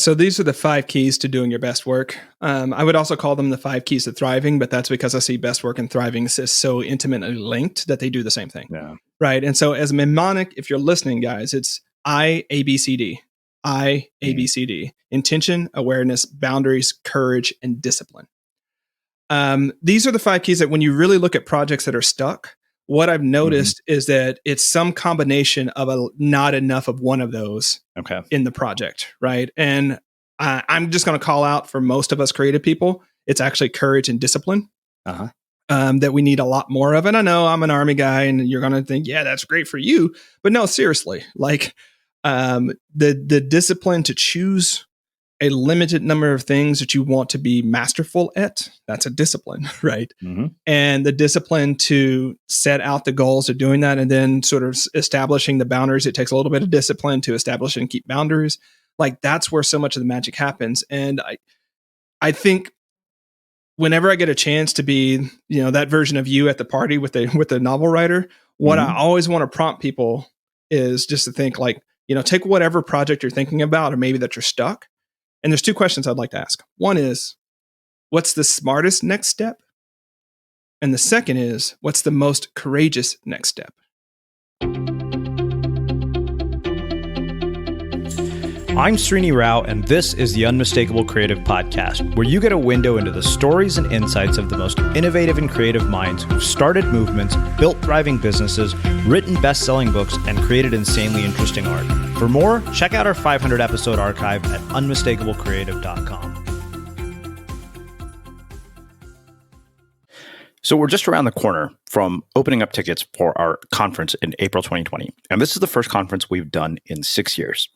So these are the 5 keys to doing your best work. I would also call them the 5 keys to thriving, but that's because I see best work and thriving is so intimately linked that they do the same thing. Yeah. Right. And so as a mnemonic, if you're listening, guys, it's I, A, B, C, D. I, A, B, C, D. Intention, awareness, boundaries, courage, and discipline. These are the 5 keys that when you really look at projects that are stuck, what I've noticed is that it's some combination of not enough of one of those in the project, right? And I'm just going to call out for most of us creative people, it's actually courage and discipline that we need a lot more of. And I know I'm an Army guy and you're going to think, yeah, that's great for you. But no, seriously, like the discipline to choose a limited number of things that you want to be masterful at, that's a discipline, right? And the discipline to set out the goals of doing that and then sort of establishing the boundaries. It takes a little bit of discipline to establish and keep boundaries. Like that's where so much of the magic happens. And I think whenever I get a chance to be, that version of you at the party with the novel writer, what I always want to prompt people is just to think like, take whatever project you're thinking about or maybe that you're stuck. And there's 2 questions I'd like to ask. One is, what's the smartest next step? And the second is, what's the most courageous next step? I'm Srini Rao, and this is the Unmistakable Creative Podcast, where you get a window into the stories and insights of the most innovative and creative minds who've started movements, built thriving businesses, written best-selling books, and created insanely interesting art. For more, check out our 500-episode archive at unmistakablecreative.com. So we're just around the corner from opening up tickets for our conference in April 2020. And this is the first conference we've done in 6 years.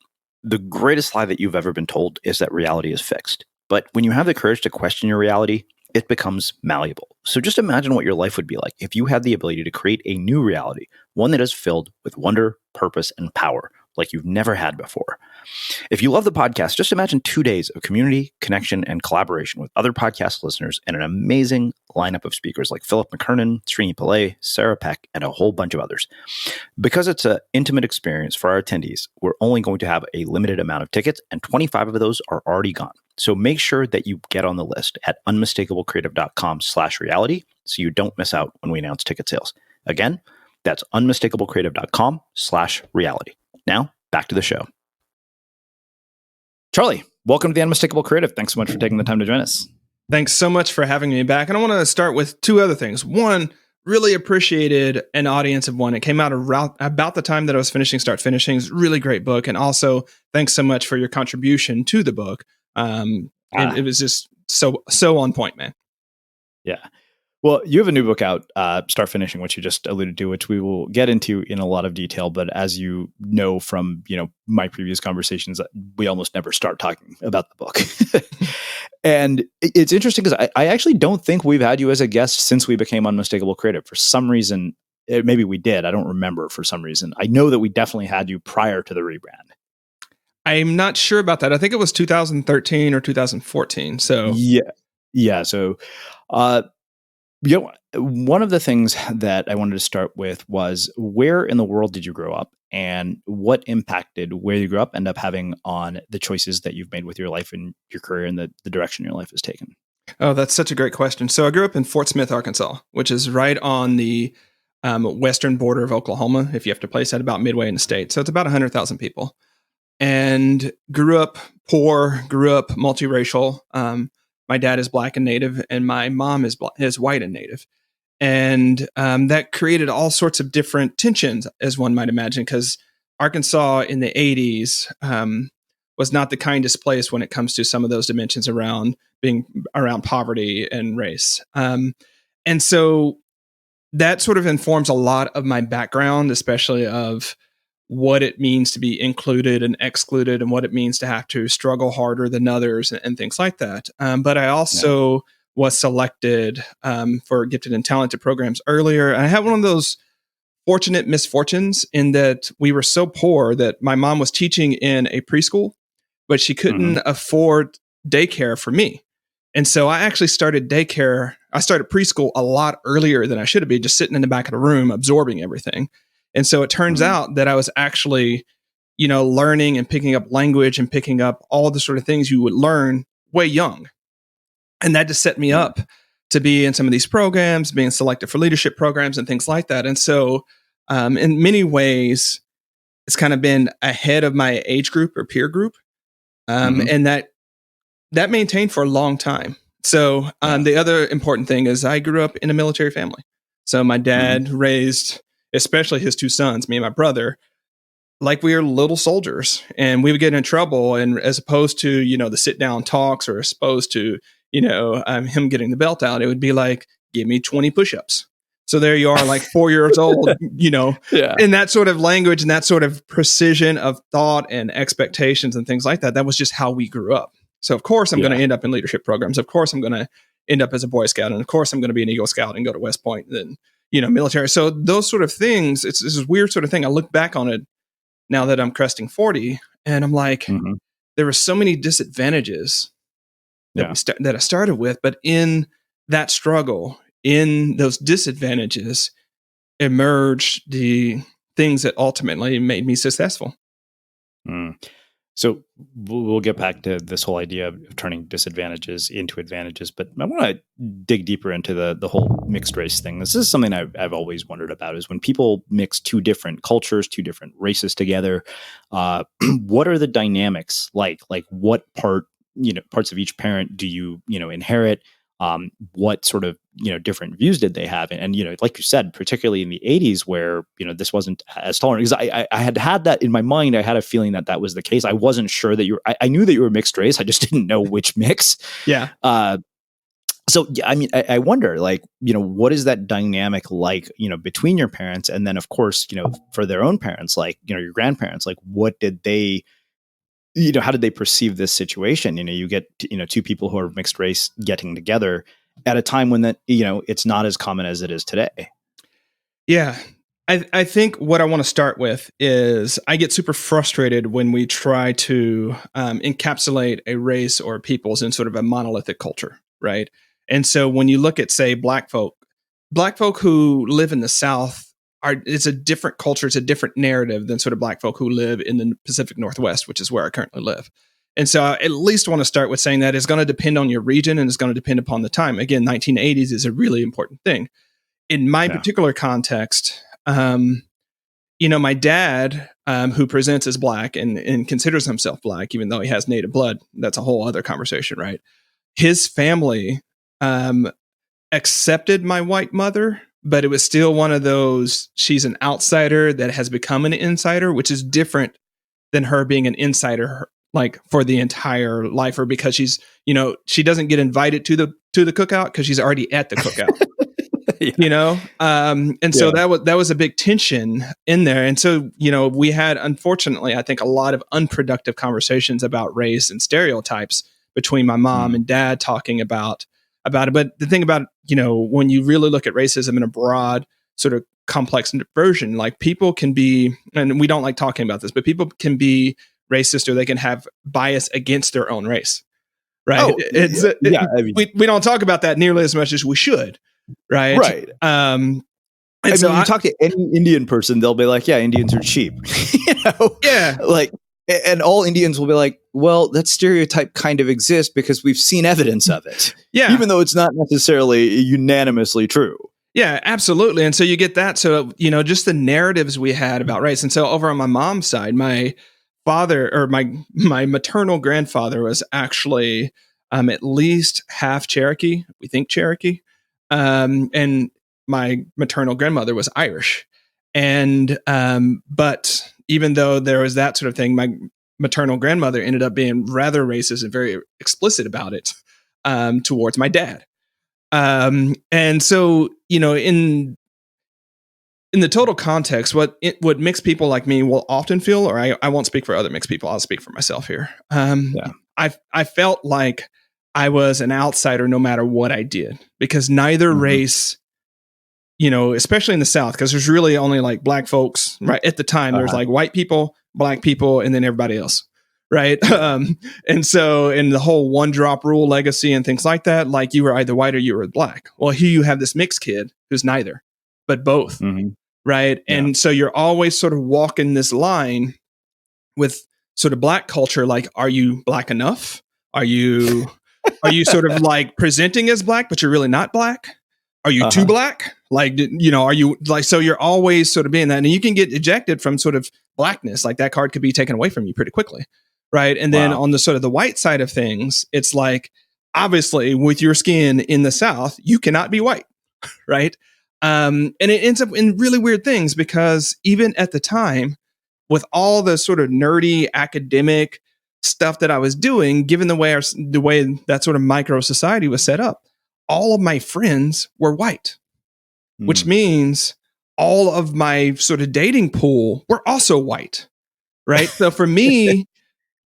The greatest lie that you've ever been told is that reality is fixed. But when you have the courage to question your reality, it becomes malleable. So just imagine what your life would be like if you had the ability to create a new reality, one that is filled with wonder, purpose, and power like you've never had before. If you love the podcast, just imagine 2 days of community, connection, and collaboration with other podcast listeners and an amazing lineup of speakers like Philip McKernan, Srini Pillay, Sarah Peck, and a whole bunch of others. Because it's an intimate experience for our attendees, we're only going to have a limited amount of tickets, and 25 of those are already gone. So make sure that you get on the list at unmistakablecreative.com/reality so you don't miss out when we announce ticket sales. Again, that's unmistakablecreative.com/reality. Now, back to the show. Charlie, welcome to the Unmistakable Creative. Thanks so much for taking the time to join us. Thanks so much for having me back. And I want to start with 2 other things. One, really appreciated an audience of one. It came out about the time that I was finishing Start Finishing. It's a really great book. And also, thanks so much for your contribution to the book. It was just so on point, man. Yeah. Well, you have a new book out, Start Finishing, which you just alluded to, which we will get into in a lot of detail. But as you know from my previous conversations, we almost never start talking about the book. And it's interesting because I actually don't think we've had you as a guest since we became Unmistakable Creative. For some reason, maybe we did. I don't remember for some reason. I know that we definitely had you prior to the rebrand. I'm not sure about that. I think it was 2013 or 2014. So yeah. So, one of the things that I wanted to start with was, where in the world did you grow up, and what impacted where you grew up end up having on the choices that you've made with your life and your career and the direction your life has taken? Oh, that's such a great question. So I grew up in Fort Smith, Arkansas, which is right on the western border of Oklahoma, if you have to place that, about midway in the state. So it's about 100,000 people. And grew up poor, grew up multiracial. My dad is Black and Native, and my mom is white and Native. And that created all sorts of different tensions, as one might imagine, because Arkansas in the 80s was not the kindest place when it comes to some of those dimensions around poverty and race. And so that sort of informs a lot of my background, especially of what it means to be included and excluded, and what it means to have to struggle harder than others and things like that. But I also was selected for gifted and talented programs earlier. And I had one of those fortunate misfortunes in that we were so poor that my mom was teaching in a preschool, but she couldn't afford daycare for me. And so I actually started preschool a lot earlier than I should have been, just sitting in the back of the room absorbing everything. And so it turns out that I was actually learning and picking up language and picking up all the sort of things you would learn way young. And that just set me up to be in some of these programs, being selected for leadership programs and things like that. And so in many ways, it's kind of been ahead of my age group or peer group. And that maintained for a long time. So the other important thing is I grew up in a military family. So my dad raised, especially his two sons, me and my brother, like we were little soldiers, and we would get in trouble. And as opposed to, the sit down talks, or as opposed to, him getting the belt out, it would be like, give me 20 push-ups. So there you are, like 4 years old, in that sort of language and that sort of precision of thought and expectations and things like that. That was just how we grew up. So of course I'm going to end up in leadership programs. Of course I'm going to end up as a Boy Scout. And of course I'm going to be an Eagle Scout and go to West Point and then, military. So those sort of things, it's this weird sort of thing. I look back on it now that I'm cresting 40, and I'm like, there were so many disadvantages that I started with, but in that struggle, in those disadvantages, emerged the things that ultimately made me successful. So we'll get back to this whole idea of turning disadvantages into advantages, but I want to dig deeper into the whole mixed race thing. This is something I've always wondered about, is when people mix two different cultures, two different races together, what are the dynamics like? Like what parts of each parent do you inherit? What sort of different views did they have? And like you said, particularly in the 80s where this wasn't as tolerant, because I had that in my mind. I had a feeling that was the case. I wasn't sure that I knew that you were mixed race. I just didn't know which mix. So I mean, I wonder, like, what is that dynamic like, between your parents, and then of course, for their own parents, like, your grandparents, like, what did they, how did they perceive this situation? You get, two people who are mixed race getting together at a time when that, it's not as common as it is today. Yeah. I think what I want to start with is I get super frustrated when we try to encapsulate a race or peoples in sort of a monolithic culture, right? And so when you look at, say, black folk who live in the South, it's a different culture, it's a different narrative than sort of black folk who live in the Pacific Northwest, which is where I currently live. And so I at least want to start with saying that it's going to depend on your region and it's going to depend upon the time. Again, 1980s is a really important thing. In my particular context, my dad, who presents as black and considers himself black, even though he has native blood, that's a whole other conversation, right? His family accepted my white mother, but it was still one of those, she's an outsider that has become an insider, which is different than her being an insider, like for the entire life, or because she's, she doesn't get invited to the cookout because she's already at the cookout. So that was a big tension in there. And so, we had, unfortunately, I think a lot of unproductive conversations about race and stereotypes between my mom and dad talking about it. But the thing about, when you really look at racism in a broad sort of complex version, like people can be, and we don't like talking about this, but people can be racist or they can have bias against their own race. Right. We don't talk about that nearly as much as we should. Right. Right. And so you talk to any Indian person, they'll be like, yeah, Indians are cheap. Yeah. Like, and all Indians will be like, well, that stereotype kind of exists because we've seen evidence of it. Yeah. Even though it's not necessarily unanimously true. Yeah, absolutely. And so you get that. So, just the narratives we had about race. And so over on my mom's side, my father, or my maternal grandfather, was actually at least half Cherokee. We think Cherokee. And my maternal grandmother was Irish. And, but even though there was that sort of thing, my maternal grandmother ended up being rather racist and very explicit about it, towards my dad. And so, in the total context, what mixed people like me will often feel, or I won't speak for other mixed people, I'll speak for myself here. I felt like I was an outsider no matter what I did, because neither race, especially in the South, because there's really only like black folks, right? At the time, there's like white people, black people, and then everybody else. Right. And so in the whole one drop rule legacy and things like that, like you were either white or you were black. Well, here you have this mixed kid who's neither, but both. Right. Yeah. And so you're always sort of walking this line with sort of Black culture, like, are you Black enough? Are you sort of like presenting as Black, but you're really not Black? Are you too Black? Like, are you like, so you're always sort of being that, and you can get ejected from sort of Blackness. Like that card could be taken away from you pretty quickly. Right. And then on the sort of the white side of things, it's like, obviously with your skin in the South, you cannot be white. Right. And it ends up in really weird things, because even at the time, with all the sort of nerdy academic stuff that I was doing, given the way that sort of micro society was set up, all of my friends were white, which means all of my sort of dating pool were also white. Right. So for me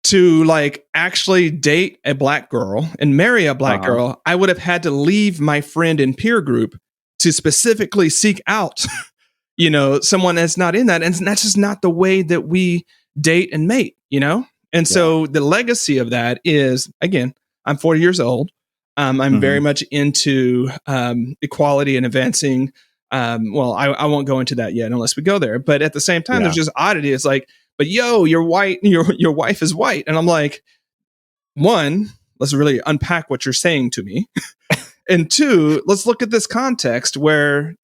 to like actually date a Black girl and marry a Black girl, I would have had to leave my friend and peer group to specifically seek out, someone that's not in that. And that's just not the way that we date and mate, And so the legacy of that is, again, I'm 40 years old. I'm very much into equality and advancing. Well, I won't go into that yet unless we go there. But at the same time, there's just oddity. It's like, but you're white, your wife is white. And I'm like, one, let's really unpack what you're saying to me. And two, let's look at this context where,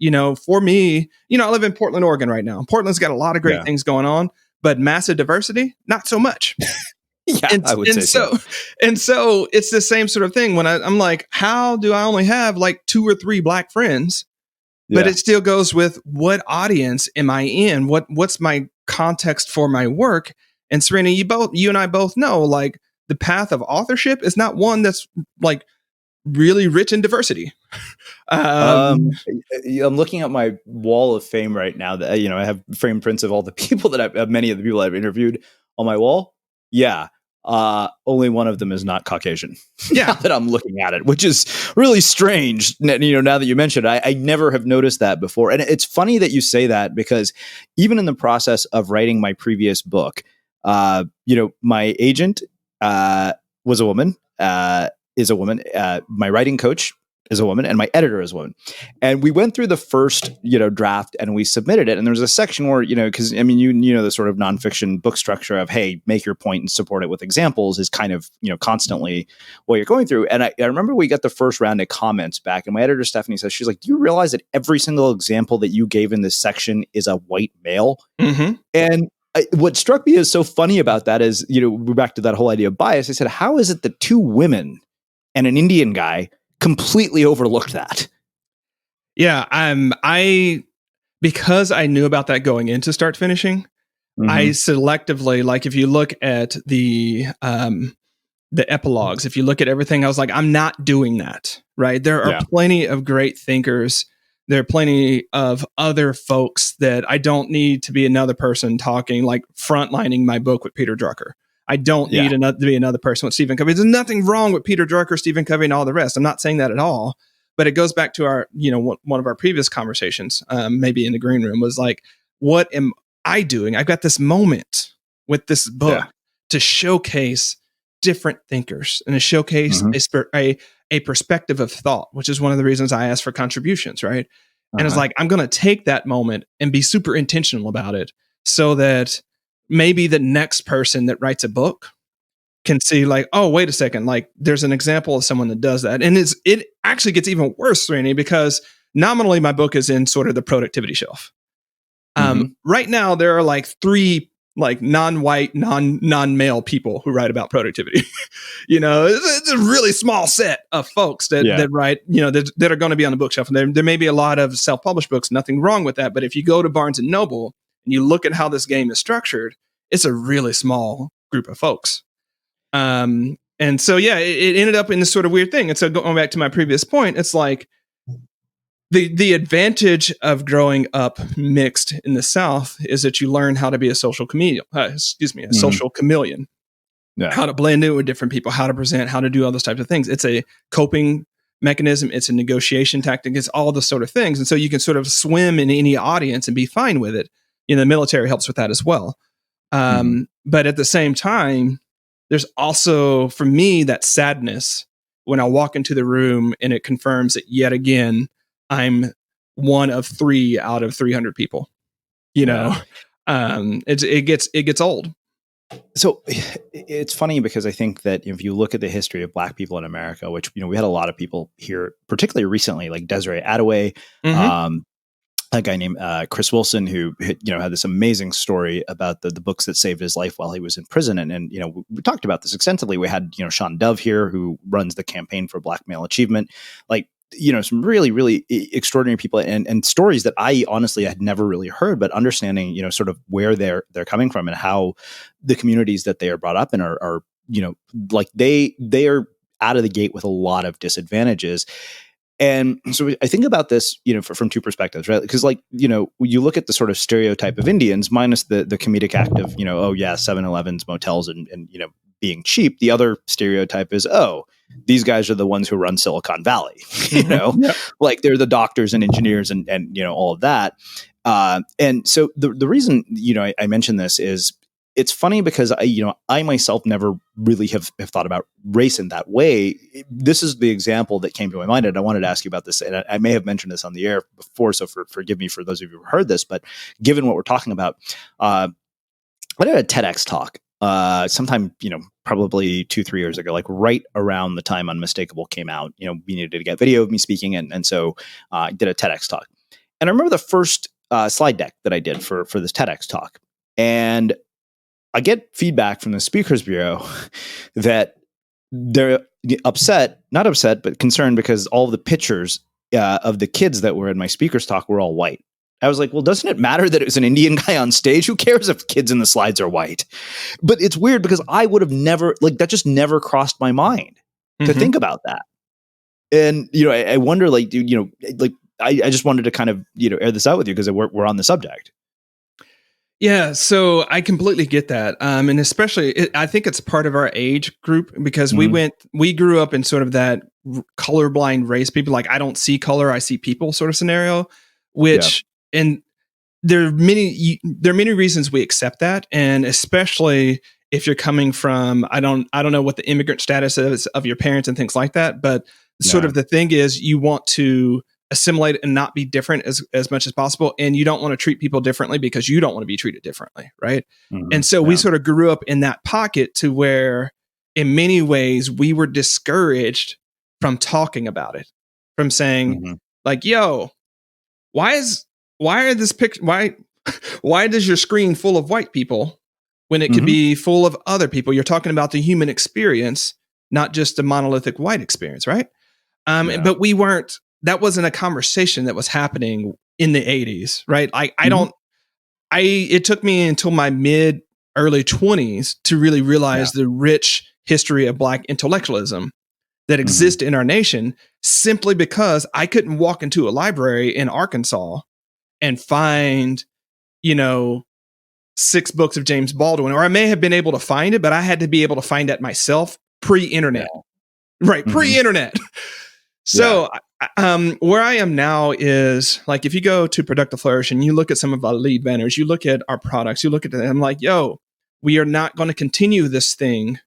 for me, I live in Portland, Oregon right now. Portland's got a lot of great things going on, but massive diversity, not so much. I would say so. And so it's the same sort of thing when I'm like, how do I only have like 2 or 3 Black friends? But it still goes with, what audience am I in? What's my context for my work? And Serena, you and I both know, like, the path of authorship is not one that's like really rich in diversity. I'm looking at my wall of fame right now that, I have framed prints of all the people many of the people I've interviewed on my wall. Yeah. Only one of them is not Caucasian. Now that I'm looking at it, which is really strange. Now that you mentioned it, I never have noticed that before. And it's funny that you say that, because even in the process of writing my previous book, my agent was a woman, is a woman. My writing coach is a woman, and my editor is a woman. And we went through the first, draft, and we submitted it. And there was a section where, because the sort of nonfiction book structure of, hey, make your point and support it with examples is kind of, constantly what you're going through. And I remember we got the first round of comments back, and my editor, Stephanie, says, she's like, do you realize that every single example that you gave in this section is a white male? And what struck me as so funny about that is, we're back to that whole idea of bias. I said, how is it that 2 women and an Indian guy completely overlooked that? Yeah, because I knew about that going into start finishing, I selectively, like, if you look at the epilogues, if you look at everything, I was like, I'm not doing that. Right? There are plenty of great thinkers. There are plenty of other folks that I don't need to be another person talking, like frontlining my book with Peter Drucker. I don't need to be another person with Stephen Covey. There's nothing wrong with Peter Drucker, Stephen Covey, and all the rest. I'm not saying that at all. But it goes back to our, one of our previous conversations, maybe in the green room, was like, what am I doing? I've got this moment with this book to showcase different thinkers and to showcase a perspective of thought, which is one of the reasons I asked for contributions, right? And it's like, I'm going to take that moment and be super intentional about it, so that maybe the next person that writes a book can see, like, oh, wait a second, like, there's an example of someone that does that. And it actually gets even worse, Srini, because nominally my book is in sort of the productivity shelf. Right now, there are like 3 like non-white, non-male people who write about productivity. It's a really small set of folks that write, that are going to be on the bookshelf. And there may be a lot of self-published books, nothing wrong with that. But if you go to Barnes and Noble and you look at how this game is structured, it's a really small group of folks. And so, it ended up in this sort of weird thing. And so going back to my previous point, it's like the advantage of growing up mixed in the South is that you learn how to be a social chameleon, social chameleon, how to blend in with different people, how to present, how to do all those types of things. It's a coping mechanism. It's a negotiation tactic. It's all the sort of things. And so you can sort of swim in any audience and be fine with it. The military helps with that as well. But at the same time, there's also, for me, that sadness when I walk into the room and it confirms that yet again, I'm one of 3 out of 300 people. It gets old. So it's funny because I think that if you look at the history of Black people in America, which, we had a lot of people here, particularly recently, like Desiree Adaway, Mm-hmm. um, a guy named Chris Wilson, who had this amazing story about the books that saved his life while he was in prison, and we talked about this extensively. We had Sean Dove here, who runs the campaign for Black Male Achievement, like some really really extraordinary people, and stories that I honestly had never really heard, but understanding sort of where they're coming from and how the communities that they are brought up in are like they are out of the gate with a lot of disadvantages. And so I think about this, from two perspectives, right? Because you look at the sort of stereotype of Indians, minus the comedic act of, oh yeah, 7-Elevens, motels, and being cheap. The other stereotype is, oh, these guys are the ones who run Silicon Valley, Yep. like they're the doctors and engineers and all of that. And so the reason, I mention this is, it's funny because I myself never really have thought about race in that way. This is the example that came to my mind, and I wanted to ask you about this. And I may have mentioned this on the air before, so forgive me for those of you who heard this. But given what we're talking about, I did a TEDx talk sometime, probably 2-3 years ago, like right around the time Unmistakeable came out. We needed to get video of me speaking, and so I did a TEDx talk. And I remember the first slide deck that I did for this TEDx talk, and I get feedback from the Speakers Bureau that they're not upset, but concerned because all of the pictures of the kids that were in my speakers talk were all white. I was like, well, doesn't it matter that it was an Indian guy on stage? Who cares if kids in the slides are white? But it's weird because I would have never, that just never crossed my mind to think about that. And, I wonder, I just wanted to kind of, air this out with you because we're on the subject. Yeah, so I completely get that, and especially I think it's part of our age group because we grew up in sort of that colorblind race. People like, I don't see color, I see people sort of scenario. And there are many reasons we accept that, and especially if you're coming from I don't know what the immigrant status is of your parents and things like that, but sort of the thing is you want to assimilate and not be different as much as possible. And you don't want to treat people differently because you don't want to be treated differently. Right. And so we sort of grew up in that pocket to where in many ways we were discouraged from talking about it, from saying like, yo, why does your screen full of white people when it could be full of other people? You're talking about the human experience, not just the monolithic white experience. Right. But that wasn't a conversation that was happening in the 80s, right? It took me until my early 20s to really realize the rich history of Black intellectualism that exists in our nation, simply because I couldn't walk into a library in Arkansas and find, 6 books of James Baldwin, or I may have been able to find it, but I had to be able to find it myself pre-internet, right? Pre-internet. So where I am now is like, if you go to Productive Flourish and you look at some of our lead vendors, you look at our products, you look at them, I'm like, yo, we are not going to continue this thing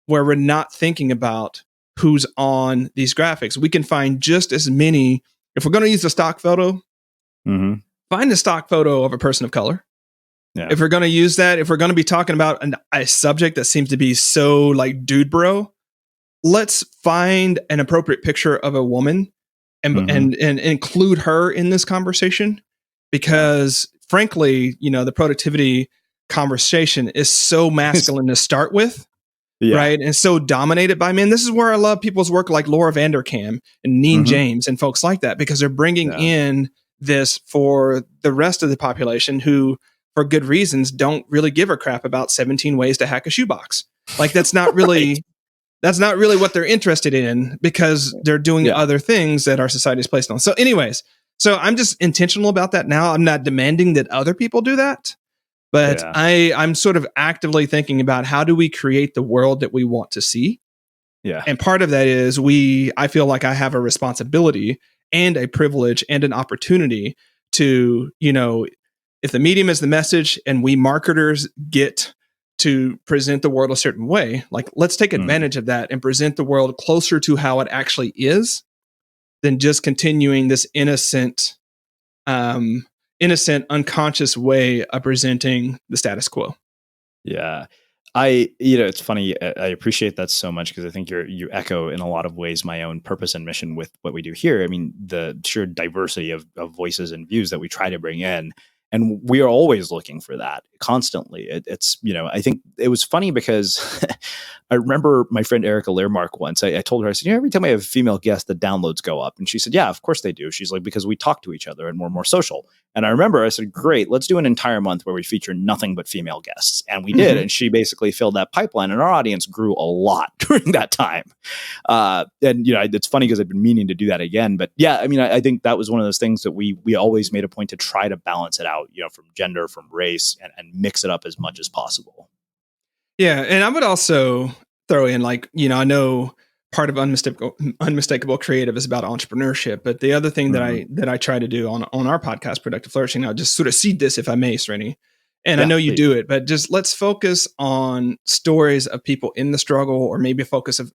where we're not thinking about who's on these graphics. We can find just as many. If we're going to use a stock photo, find a stock photo of a person of color. Yeah. If we're going to use that, if we're going to be talking about a subject that seems to be so like dude bro, let's find an appropriate picture of a woman and include her in this conversation, because frankly, the productivity conversation is so masculine to start with, right? And so dominated by men. This is where I love people's work like Laura Vanderkam and Neen James and folks like that, because they're bringing in this for the rest of the population who, for good reasons, don't really give a crap about 17 ways to hack a shoebox. Like that's not really... That's not really what they're interested in, because they're doing other things that our society is placed on. So anyways, I'm just intentional about that now. I'm not demanding that other people do that, but I'm sort of actively thinking about how do we create the world that we want to see? Yeah. And part of that is I feel like I have a responsibility and a privilege and an opportunity to, if the medium is the message and we marketers get to present the world a certain way, like let's take advantage of that and present the world closer to how it actually is than just continuing this innocent, unconscious way of presenting the status quo. Yeah. It's funny. I appreciate that so much because I think you echo in a lot of ways my own purpose and mission with what we do here. I mean, the sheer diversity of voices and views that we try to bring in, and we are always looking for that constantly. It's I think it was funny because I remember my friend Erica Learmark once. I told her, I said, every time I have a female guest, the downloads go up, and she said, yeah, of course they do. She's like, because we talk to each other and we're more social. And I remember I said, great, let's do an entire month where we feature nothing but female guests. And we did. And she basically filled that pipeline, and our audience grew a lot during that time. It's funny because I've been meaning to do that again. But yeah, I mean, I think that was one of those things that we always made a point to try to balance it out, from gender, from race, and mix it up as much as possible. Yeah. And I would also throw in, I know part of Unmistakable Creative is about entrepreneurship, but the other thing that I try to do on our podcast, Productive Flourishing, I'll just sort of seed this, if I may, Srini, and I know you do it, but just let's focus on stories of people in the struggle, or maybe a focus of,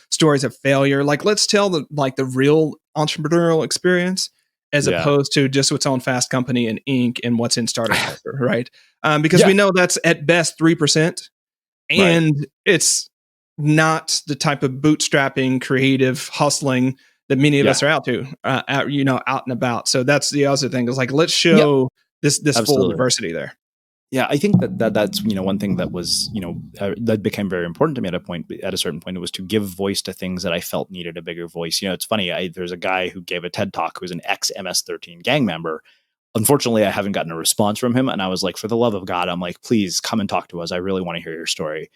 stories of failure. Like, let's tell the real entrepreneurial experience as opposed to just what's on Fast Company and Inc. and what's in Startup Culture, right? Because we know that's at best 3%, and it's not the type of bootstrapping, creative hustling that many of us are out and about. So that's the other thing, is like, let's show this full diversity there. Yeah, I think that's one thing that was that became very important to me at a certain point. It was to give voice to things that I felt needed a bigger voice. It's funny. There's a guy who gave a TED talk who was an ex MS-13 gang member. Unfortunately, I haven't gotten a response from him, and I was like, for the love of God, I'm like, please come and talk to us. I really want to hear your story.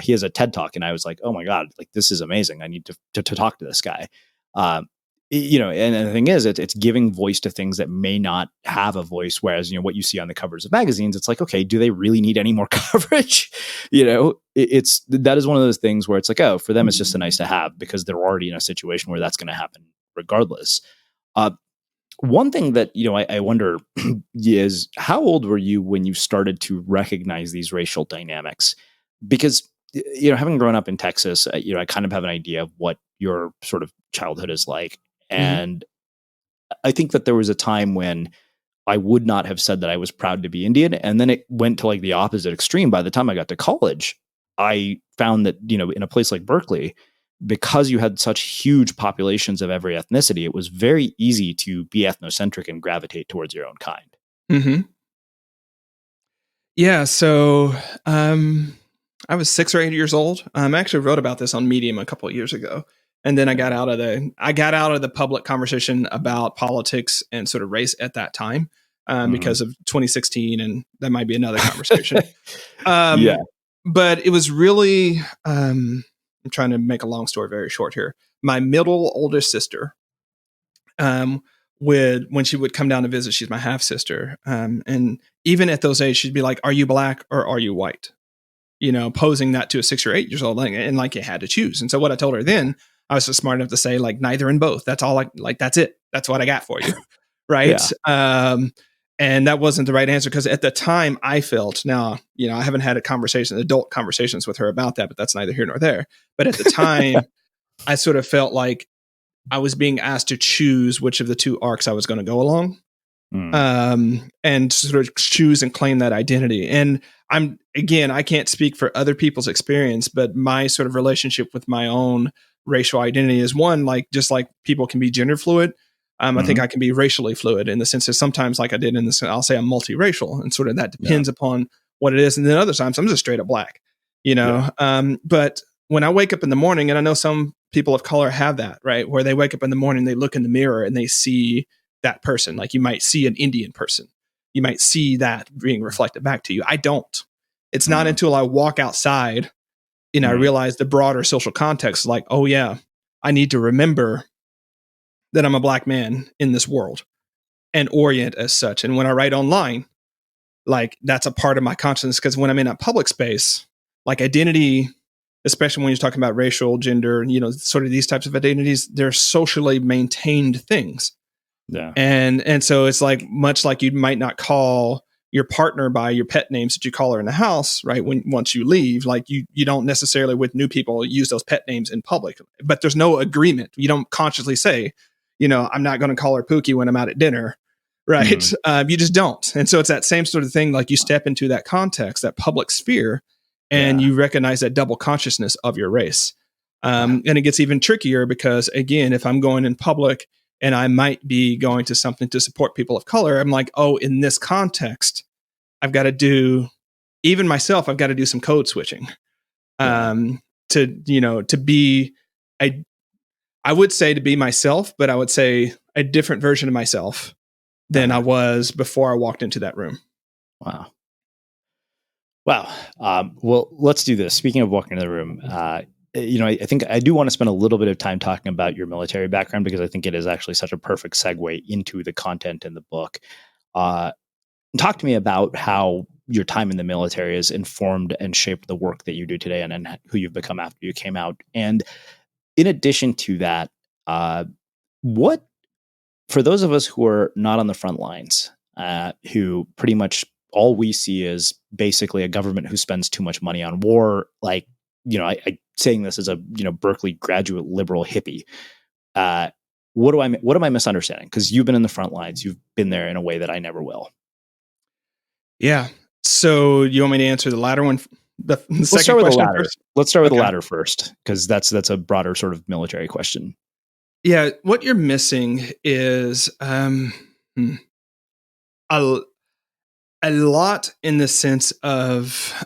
He has a TED talk, and I was like, oh my God, like, this is amazing. I need to talk to this guy. And the thing is, it's giving voice to things that may not have a voice. Whereas, what you see on the covers of magazines, it's like, okay, do they really need any more coverage? That is one of those things where it's like, oh, for them, it's just a nice to have because they're already in a situation where that's going to happen regardless. One thing that, I wonder is, how old were you when you started to recognize these racial dynamics? Because, having grown up in Texas, I kind of have an idea of what your sort of childhood is like. And I think that there was a time when I would not have said that I was proud to be Indian. And then it went to like the opposite extreme. By the time I got to college, I found that, in a place like Berkeley, because you had such huge populations of every ethnicity, it was very easy to be ethnocentric and gravitate towards your own kind. Mm-hmm. Yeah. So I was 6 or 8 years old. I actually wrote about this on Medium a couple of years ago. And then I got out of the public conversation about politics and sort of race at that time because of 2016, and that might be another conversation. But it was really, I'm trying to make a long story very short here. My middle oldest sister, when she would come down to visit, she's my half sister, and even at those age, she'd be like, "Are you black or are you white?" Posing that to a 6 or 8 years old, and like you had to choose. And so what I told her then, I was just smart enough to say, like, neither and both. That's all. That's it. That's what I got for you. Right. And that wasn't the right answer, because at the time I felt, now, I haven't had adult conversations with her about that, but that's neither here nor there. But at the time, I sort of felt like I was being asked to choose which of the two arcs I was going to go along. And sort of choose and claim that identity. And I can't speak for other people's experience, but my sort of relationship with my own racial identity is one, just like people can be gender fluid. I think I can be racially fluid, in the sense that sometimes, like I did in this, I'll say I'm multiracial, and sort of that depends upon what it is. And then other times I'm just straight up black, but when I wake up in the morning, and I know some people of color have that, right? Where they wake up in the morning, they look in the mirror and they see that person. Like, you might see an Indian person. You might see that being reflected back to you. I don't. It's not until I walk outside, I realize the broader social context, like, oh yeah, I need to remember that I'm a black man in this world and orient as such. And when I write online, like, that's a part of my consciousness, because when I'm in a public space, like, identity, especially when you're talking about racial, gender, sort of these types of identities, they're socially maintained things. Yeah. And so it's like, much like you might not call your partner by your pet names that you call her in the house, right? Once you leave, like, you don't necessarily, with new people, use those pet names in public, but there's no agreement. You don't consciously say, I'm not going to call her Pookie when I'm out at dinner. Right. You just don't. And so it's that same sort of thing. Like, you step into that context, that public sphere, and you recognize that double consciousness of your race. And it gets even trickier because, again, if I'm going in public and I might be going to something to support people of color, I'm like, oh, in this context, I've got to do, even myself, I've got to do some code switching to be I would say to be myself, but I would say a different version of myself than I was before I walked into that room. Wow. Well, let's do this. Speaking of walking into the room, I think I do want to spend a little bit of time talking about your military background, because I think it is actually such a perfect segue into the content in the book. Talk to me about how your time in the military has informed and shaped the work that you do today, and who you've become after you came out. And in addition to that, what, for those of us who are not on the front lines, who pretty much all we see is basically a government who spends too much money on war, like, I saying this as a, Berkeley graduate liberal hippie, what am I misunderstanding? Because you've been in the front lines, you've been there in a way that I never will. Yeah. So you want me to answer the latter one? Let's start with the latter. Let's start with the latter first, because that's a broader sort of military question. Yeah. What you're missing is a lot in the sense of,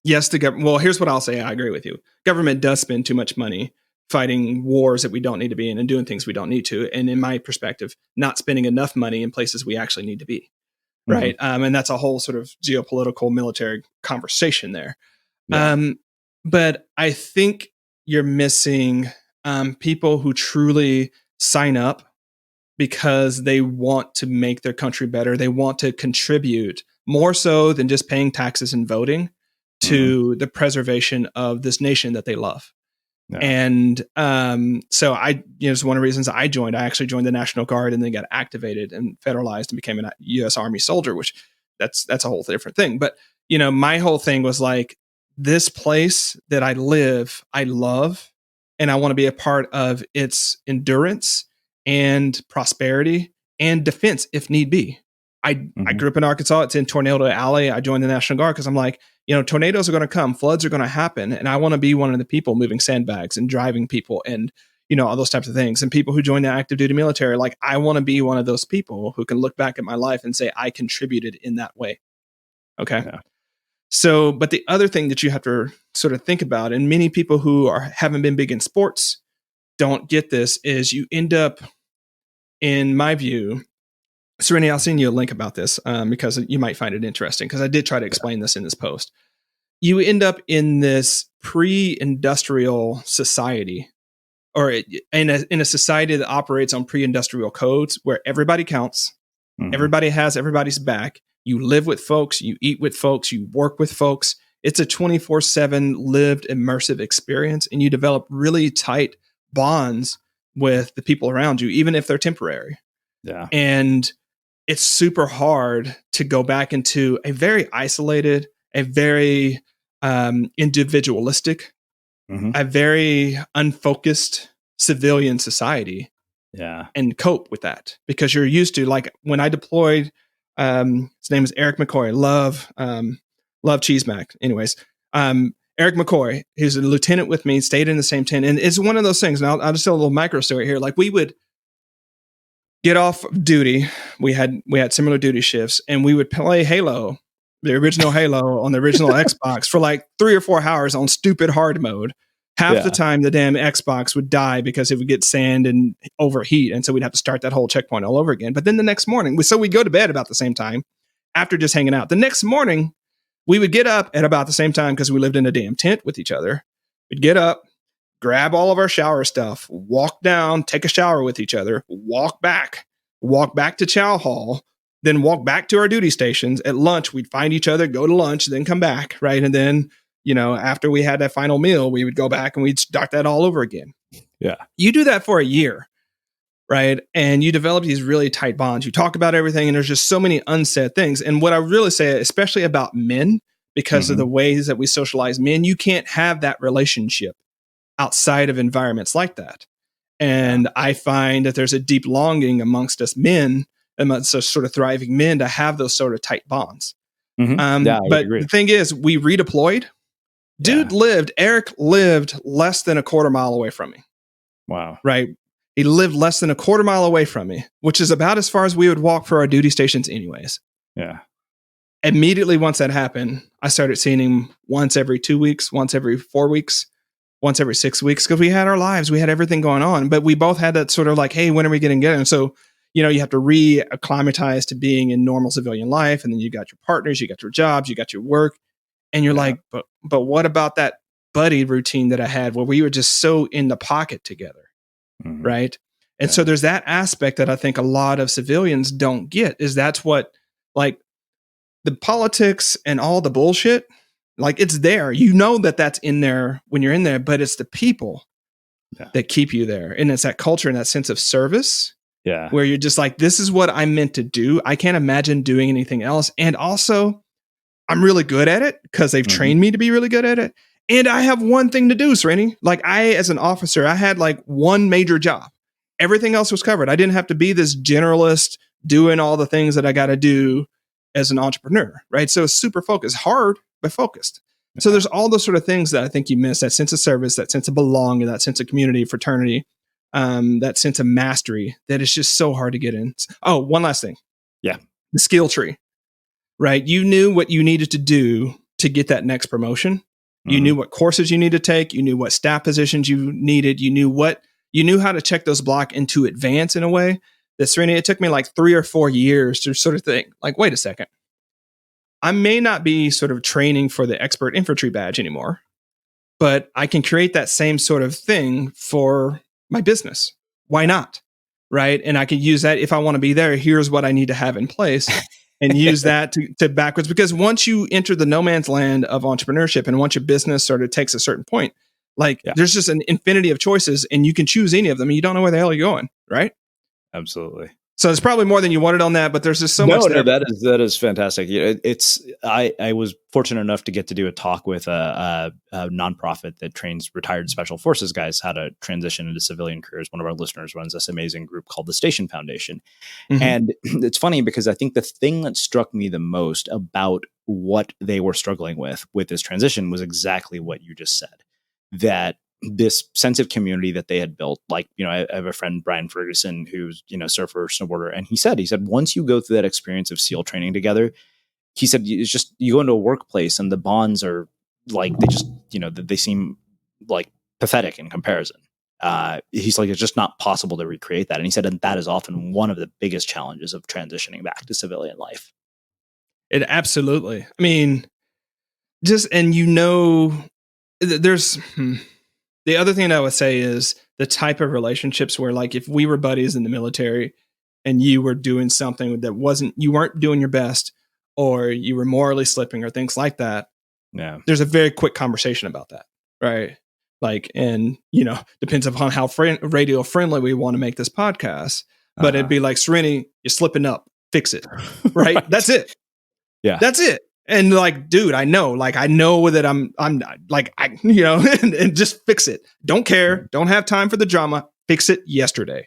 yes, the government. Well, here's what I'll say. I agree with you. Government does spend too much money fighting wars that we don't need to be in and doing things we don't need to. And in my perspective, not spending enough money in places we actually need to be. Right. And that's a whole sort of geopolitical military conversation there. Yeah. But I think you're missing people who truly sign up because they want to make their country better. They want to contribute more so than just paying taxes and voting to the preservation of this nation that they love. Yeah. And so it's one of the reasons I joined. I actually joined the National Guard and then got activated and federalized and became a U.S. Army soldier, which that's a whole different thing. But, my whole thing was like, this place that I live, I love, and I want to be a part of its endurance and prosperity and defense if need be. I grew up in Arkansas. It's in Tornado Alley. I joined the National Guard because I'm like, tornadoes are going to come, floods are going to happen. And I want to be one of the people moving sandbags and driving people and, all those types of things. And people who join the active duty military, like, I want to be one of those people who can look back at my life and say, I contributed in that way. Okay. Yeah. So, but the other thing that you have to sort of think about, and many people who haven't been big in sports don't get this, is you end up, in my view, Serenity, I'll send you a link about this because you might find it interesting, because I did try to explain this in this post. You end up in this pre-industrial society, or in a society that operates on pre-industrial codes where everybody counts, everybody has everybody's back. You live with folks, you eat with folks, you work with folks. It's a 24/7 lived immersive experience, and you develop really tight bonds with the people around you, even if they're temporary. Yeah. And it's super hard to go back into a very isolated, a very individualistic, a very unfocused civilian society. Yeah. And cope with that, because you're used to, like, when I deployed, his name is Eric McCoy. Love Cheese Mac. Anyways, Eric McCoy, he's a lieutenant with me, stayed in the same tent. And it's one of those things. And I'll just tell a little micro story here. Like, we would get off duty. We had similar duty shifts, and we would play Halo, the original Halo on the original Xbox for like 3 or 4 hours on stupid hard mode. Half the time, the damn Xbox would die because it would get sand and overheat. And so we'd have to start that whole checkpoint all over again. But then the next morning, so we'd go to bed about the same time after just hanging out. The next morning, we would get up at about the same time because we lived in a damn tent with each other. We'd get up, grab all of our shower stuff, walk down, take a shower with each other, walk back to Chow Hall, then walk back to our duty stations. At lunch, we'd find each other, go to lunch, then come back, right? And then, after we had that final meal, we would go back and we'd start that all over again. Yeah. You do that for a year, right? And you develop these really tight bonds. You talk about everything, and there's just so many unsaid things. And what I really say, especially about men, because of the ways that we socialize men, you can't have that relationship outside of environments like that. And I find that there's a deep longing amongst us men, amongst us sort of thriving men, to have those sort of tight bonds. Yeah, I would But agree. the thing is, we redeployed. Eric lived less than a quarter mile away from me. Wow. Right. He lived less than a quarter mile away from me, which is about as far as we would walk for our duty stations anyways. Yeah. Immediately once that happened, I started seeing him once every 2 weeks, once every 4 weeks, once every 6 weeks, because we had our lives, we had everything going on, but we both had that sort of like, hey, when are we getting together? And so, you have to re-acclimatize to being in normal civilian life. And then you got your partners, you got your jobs, you got your work. And you're like, but what about that buddy routine that I had where we were just so in the pocket together? Right. And so there's that aspect that I think a lot of civilians don't get, is that's what, like, the politics and all the bullshit, like, it's there, that's in there when you're in there, but it's the people that keep you there. And it's that culture and that sense of service where you're just like, this is what I'm meant to do. I can't imagine doing anything else. And also I'm really good at it because they've trained me to be really good at it. And I have one thing to do, Srini. Like, as an officer, I had like one major job. Everything else was covered. I didn't have to be this generalist doing all the things that I got to do as an entrepreneur, right? So it's super focused, hard, but focused. So there's all those sort of things that I think you miss, that sense of service, that sense of belonging, that sense of community, fraternity, that sense of mastery that is just so hard to get in. Oh, one last thing. Yeah. The skill tree, right? You knew what you needed to do to get that next promotion. You knew what courses you needed to take. You knew what staff positions you needed. You knew how to check those block and to advance in a way that, Srini, it took me like 3 or 4 years to sort of think, like, wait a second. I may not be sort of training for the expert infantry badge anymore, but I can create that same sort of thing for my business. Why not? Right. And I can use that if I want to be there. Here's what I need to have in place. And use that to backwards, because once you enter the no man's land of entrepreneurship and once your business sort of takes a certain point, like there's just an infinity of choices and you can choose any of them and you don't know where the hell you're going. Right. Absolutely. So it's probably more than you wanted on that, but there's just so much there. No, that is fantastic. I was fortunate enough to get to do a talk with a nonprofit that trains retired special forces guys how to transition into civilian careers. One of our listeners runs this amazing group called the Station Foundation. And it's funny because I think the thing that struck me the most about what they were struggling with this transition was exactly what you just said, that this sense of community that they had built. Like, I have a friend, Brian Ferguson, who's, surfer, snowboarder. And he said, once you go through that experience of SEAL training together, he said, it's just, you go into a workplace and the bonds are like, they just, they seem like pathetic in comparison. He's like, it's just not possible to recreate that. And he said, and that is often one of the biggest challenges of transitioning back to civilian life. It absolutely. I mean, there's, the other thing that I would say is the type of relationships where, like, if we were buddies in the military and you were doing something that you weren't doing your best, or you were morally slipping or things like that. Yeah. There's a very quick conversation about that. Right. Like, and, depends upon how radio friendly we want to make this podcast, but it'd be like, Srini, you're slipping up, fix it. Right. That's it. Yeah. That's it. And like, dude, I know that I'm like, and just fix it. Don't care. Don't have time for the drama. Fix it yesterday.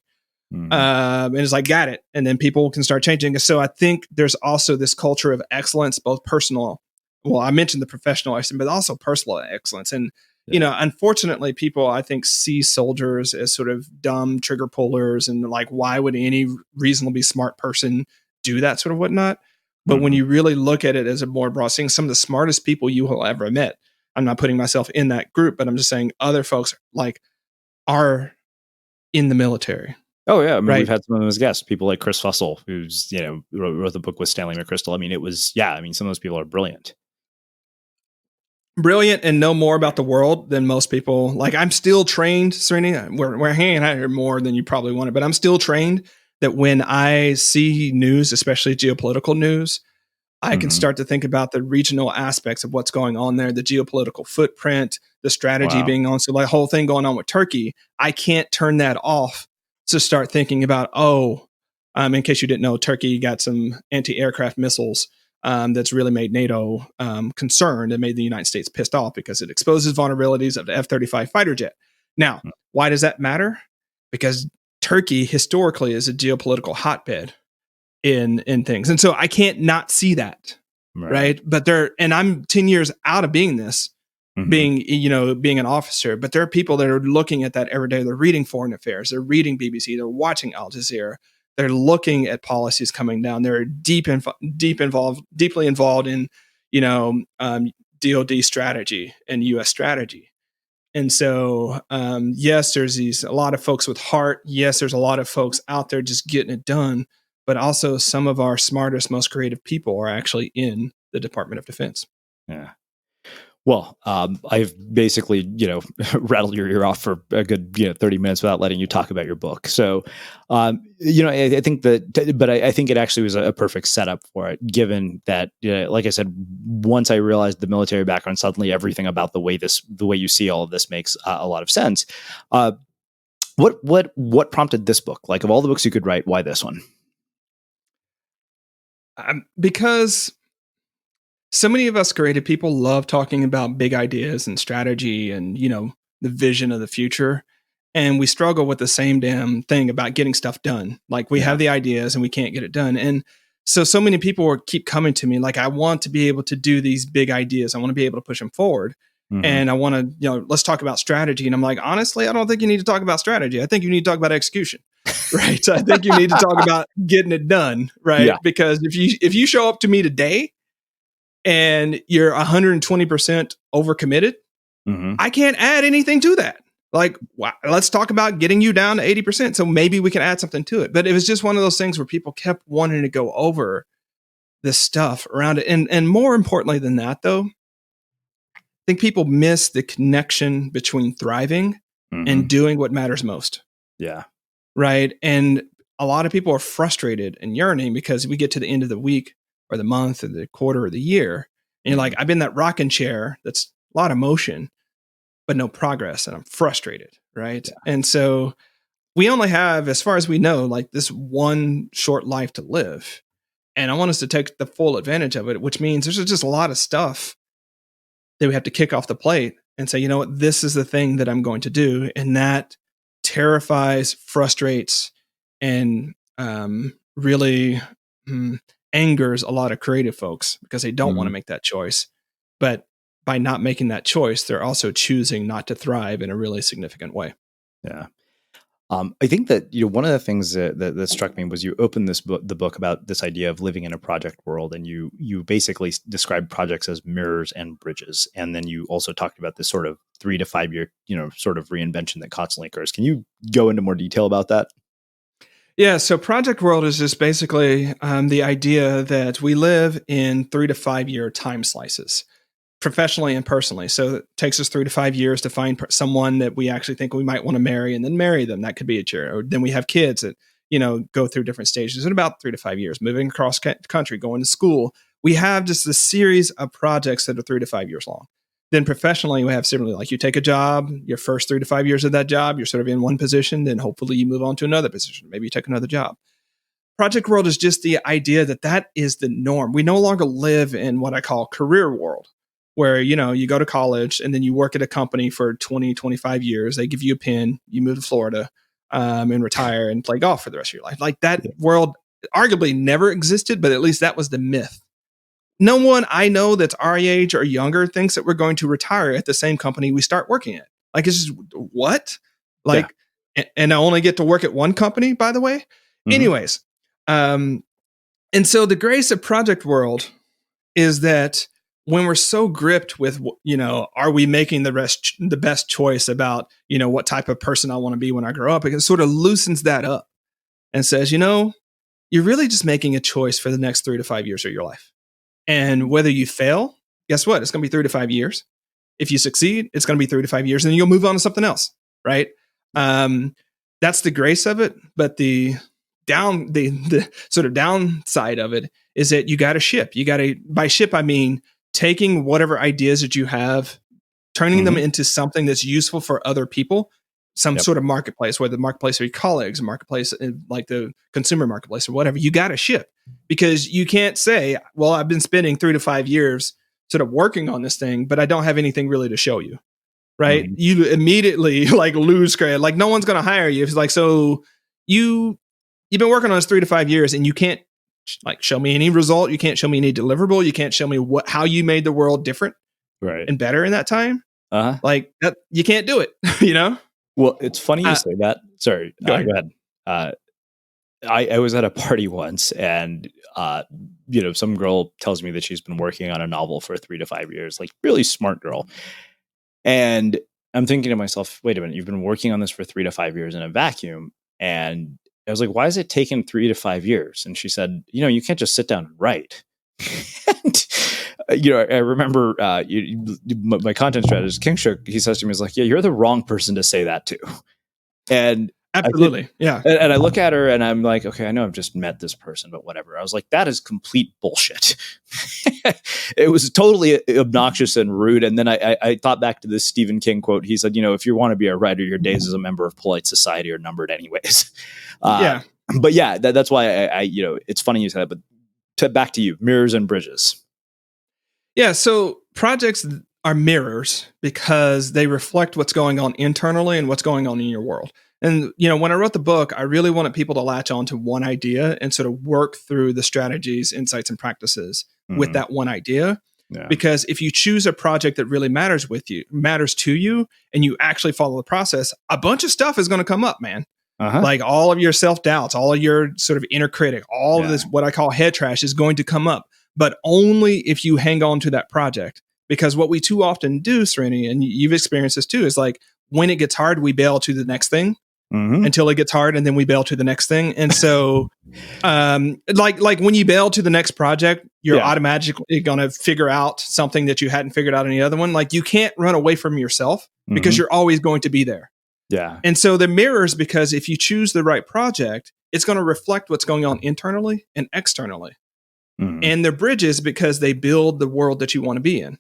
And it's like, got it. And then people can start changing. So I think there's also this culture of excellence, both personal. Well, I mentioned the professional excellence, but also personal excellence. And, unfortunately, people, I think, see soldiers as sort of dumb trigger pullers. And like, why would any reasonably smart person do that sort of whatnot? But when you really look at it as a more broad thing, some of the smartest people you will ever met, I'm not putting myself in that group, but I'm just saying other folks are in the military. Oh yeah. I mean, we've had some of them as guests, people like Chris Fussell, who's, wrote the book with Stanley McChrystal. I mean, some of those people are brilliant and know more about the world than most people. Like, I'm still trained, Srini, we're hanging out here more than you probably wanted, but I'm still trained that when I see news, especially geopolitical news, I can start to think about the regional aspects of what's going on there, the geopolitical footprint, the strategy being on. So, like, whole thing going on with Turkey, I can't turn that off to start thinking about, in case you didn't know, Turkey got some anti-aircraft missiles that's really made NATO concerned and made the United States pissed off because it exposes vulnerabilities of the F-35 fighter jet. Now, why does that matter? Because Turkey historically is a geopolitical hotbed in things. And so I can't not see that. right? But and I'm 10 years out of being this, being an officer, but there are people that are looking at that every day. They're reading Foreign Affairs, they're reading BBC, they're watching Al Jazeera, they're looking at policies coming down. They're deeply involved in, DoD strategy and U.S. strategy. And so, yes, there's a lot of folks with heart. Yes, there's a lot of folks out there just getting it done. But also, some of our smartest, most creative people are actually in the Department of Defense. Yeah. Well, I've basically, rattled your ear off for a good, 30 minutes without letting you talk about your book. So, I think but I think it actually was a perfect setup for it, given that, like I said, once I realized the military background, suddenly everything about the way you see all of this makes a lot of sense. What prompted this book? Like, of all the books you could write, why this one? Because so many of us creative people love talking about big ideas and strategy and, the vision of the future. And we struggle with the same damn thing about getting stuff done. Like, we have the ideas and we can't get it done. And so many people keep coming to me like, I want to be able to do these big ideas. I want to be able to push them forward. And I want to, let's talk about strategy. And I'm like, honestly, I don't think you need to talk about strategy. I think you need to talk about execution, right? So I think you need to talk about getting it done, right? Yeah. Because if you show up to me today and you're 120% overcommitted, I can't add anything to that. Like, let's talk about getting you down to 80%. So maybe we can add something to it. But it was just one of those things where people kept wanting to go over this stuff around it. And more importantly than that, though, I think people miss the connection between thriving and doing what matters most. Yeah. Right. And a lot of people are frustrated and yearning because we get to the end of the week or the month or the quarter or the year. And you're like, I've been in that rocking chair. That's a lot of motion, but no progress. And I'm frustrated. Right. Yeah. And so we only have, as far as we know, like this one short life to live. And I want us to take the full advantage of it, which means there's just a lot of stuff that we have to kick off the plate and say, you know what, this is the thing that I'm going to do. And that terrifies, frustrates, and really angers a lot of creative folks because they don't want to make that choice. But by not making that choice, they're also choosing not to thrive in a really significant way. Yeah. I think that one of the things that struck me was you opened the book about this idea of living in a project world, and you basically described projects as mirrors and bridges, and then you also talked about this sort of 3 to 5 year sort of reinvention that constantly occurs. Can you go into more detail about that? Yeah, so project world is just basically the idea that we live in 3 to 5 year time slices, professionally and personally. So it takes us 3 to 5 years to find someone that we actually think we might want to marry and then marry them. That could be a year. Or then we have kids that, go through different stages in about 3 to 5 years, moving across country, going to school. We have just a series of projects that are 3 to 5 years long. Then professionally, we have similarly, like you take a job, your first 3 to 5 years of that job, you're sort of in one position, then hopefully you move on to another position. Maybe you take another job. Project world is just the idea that is the norm. We no longer live in what I call career world, where, you go to college and then you work at a company for 20, 25 years. They give you a pin, you move to Florida and retire and play golf for the rest of your life. Like that world arguably never existed, but at least that was the myth. No one I know that's our age or younger thinks that we're going to retire at the same company we start working at. Like, it's just, what? Like, and I only get to work at one company, by the way. Anyways. And so the grace of project world is that when we're so gripped with, are we making the best choice about, what type of person I want to be when I grow up, it sort of loosens that up and says, you're really just making a choice for the next 3 to 5 years of your life. And whether you fail, guess what? It's going to be 3 to 5 years. If you succeed, it's going to be 3 to 5 years, and then you'll move on to something else, right? That's the grace of it. But the sort of downside of it is that you got to ship. By ship, I mean taking whatever ideas that you have, turning them into something that's useful for other people, some sort of marketplace, whether the marketplace are your colleagues, a marketplace like the consumer marketplace or whatever. You got to ship, because you can't say, well, I've been spending 3 to 5 years sort of working on this thing, but I don't have anything really to show you. Right. You immediately lose credit. Like, no one's going to hire you. It's like, so you've been working on this 3 to 5 years and you can't Like, show me any result. You can't show me any deliverable. You can't show me how you made the world different and better in that time. Like that, you can't do it, you know? Well, it's funny you say that. Sorry. Go ahead. I was at a party once and, some girl tells me that she's been working on a novel for 3 to 5 years, like really smart girl. And I'm thinking to myself, wait a minute, you've been working on this for 3 to 5 years in a vacuum. And I was like, why is it taking 3 to 5 years? And she said, you can't just sit down and write. And, I remember my content strategist, King Shook, he says to me, he's like, yeah, you're the wrong person to say that to. And absolutely. Yeah. And I look at her and I'm like, okay, I know I've just met this person, but whatever. I was like, that is complete bullshit. It was totally obnoxious and rude. And then I thought back to this Stephen King quote. He said, if you want to be a writer, your days as a member of polite society are numbered anyways. But yeah, that's why it's funny you said that, but back to you, mirrors and bridges. Yeah. So projects are mirrors because they reflect what's going on internally and what's going on in your world. And, when I wrote the book, I really wanted people to latch on to one idea and sort of work through the strategies, insights, and practices with that one idea. Yeah. Because if you choose a project that really matters to you, and you actually follow the process, a bunch of stuff is going to come up, man. Like all of your self-doubts, all of your sort of inner critic, all of this, what I call head trash, is going to come up, but only if you hang on to that project. Because what we too often do, Srini, and you've experienced this too, is like when it gets hard, we bail to the next thing. Until it gets hard, and then we bail to the next thing. And so, like when you bail to the next project, you're automatically going to figure out something that you hadn't figured out in the other one. Like you can't run away from yourself because you're always going to be there. Yeah. And so the mirrors, because if you choose the right project, it's going to reflect what's going on internally and externally. And they're bridges because they build the world that you want to be in.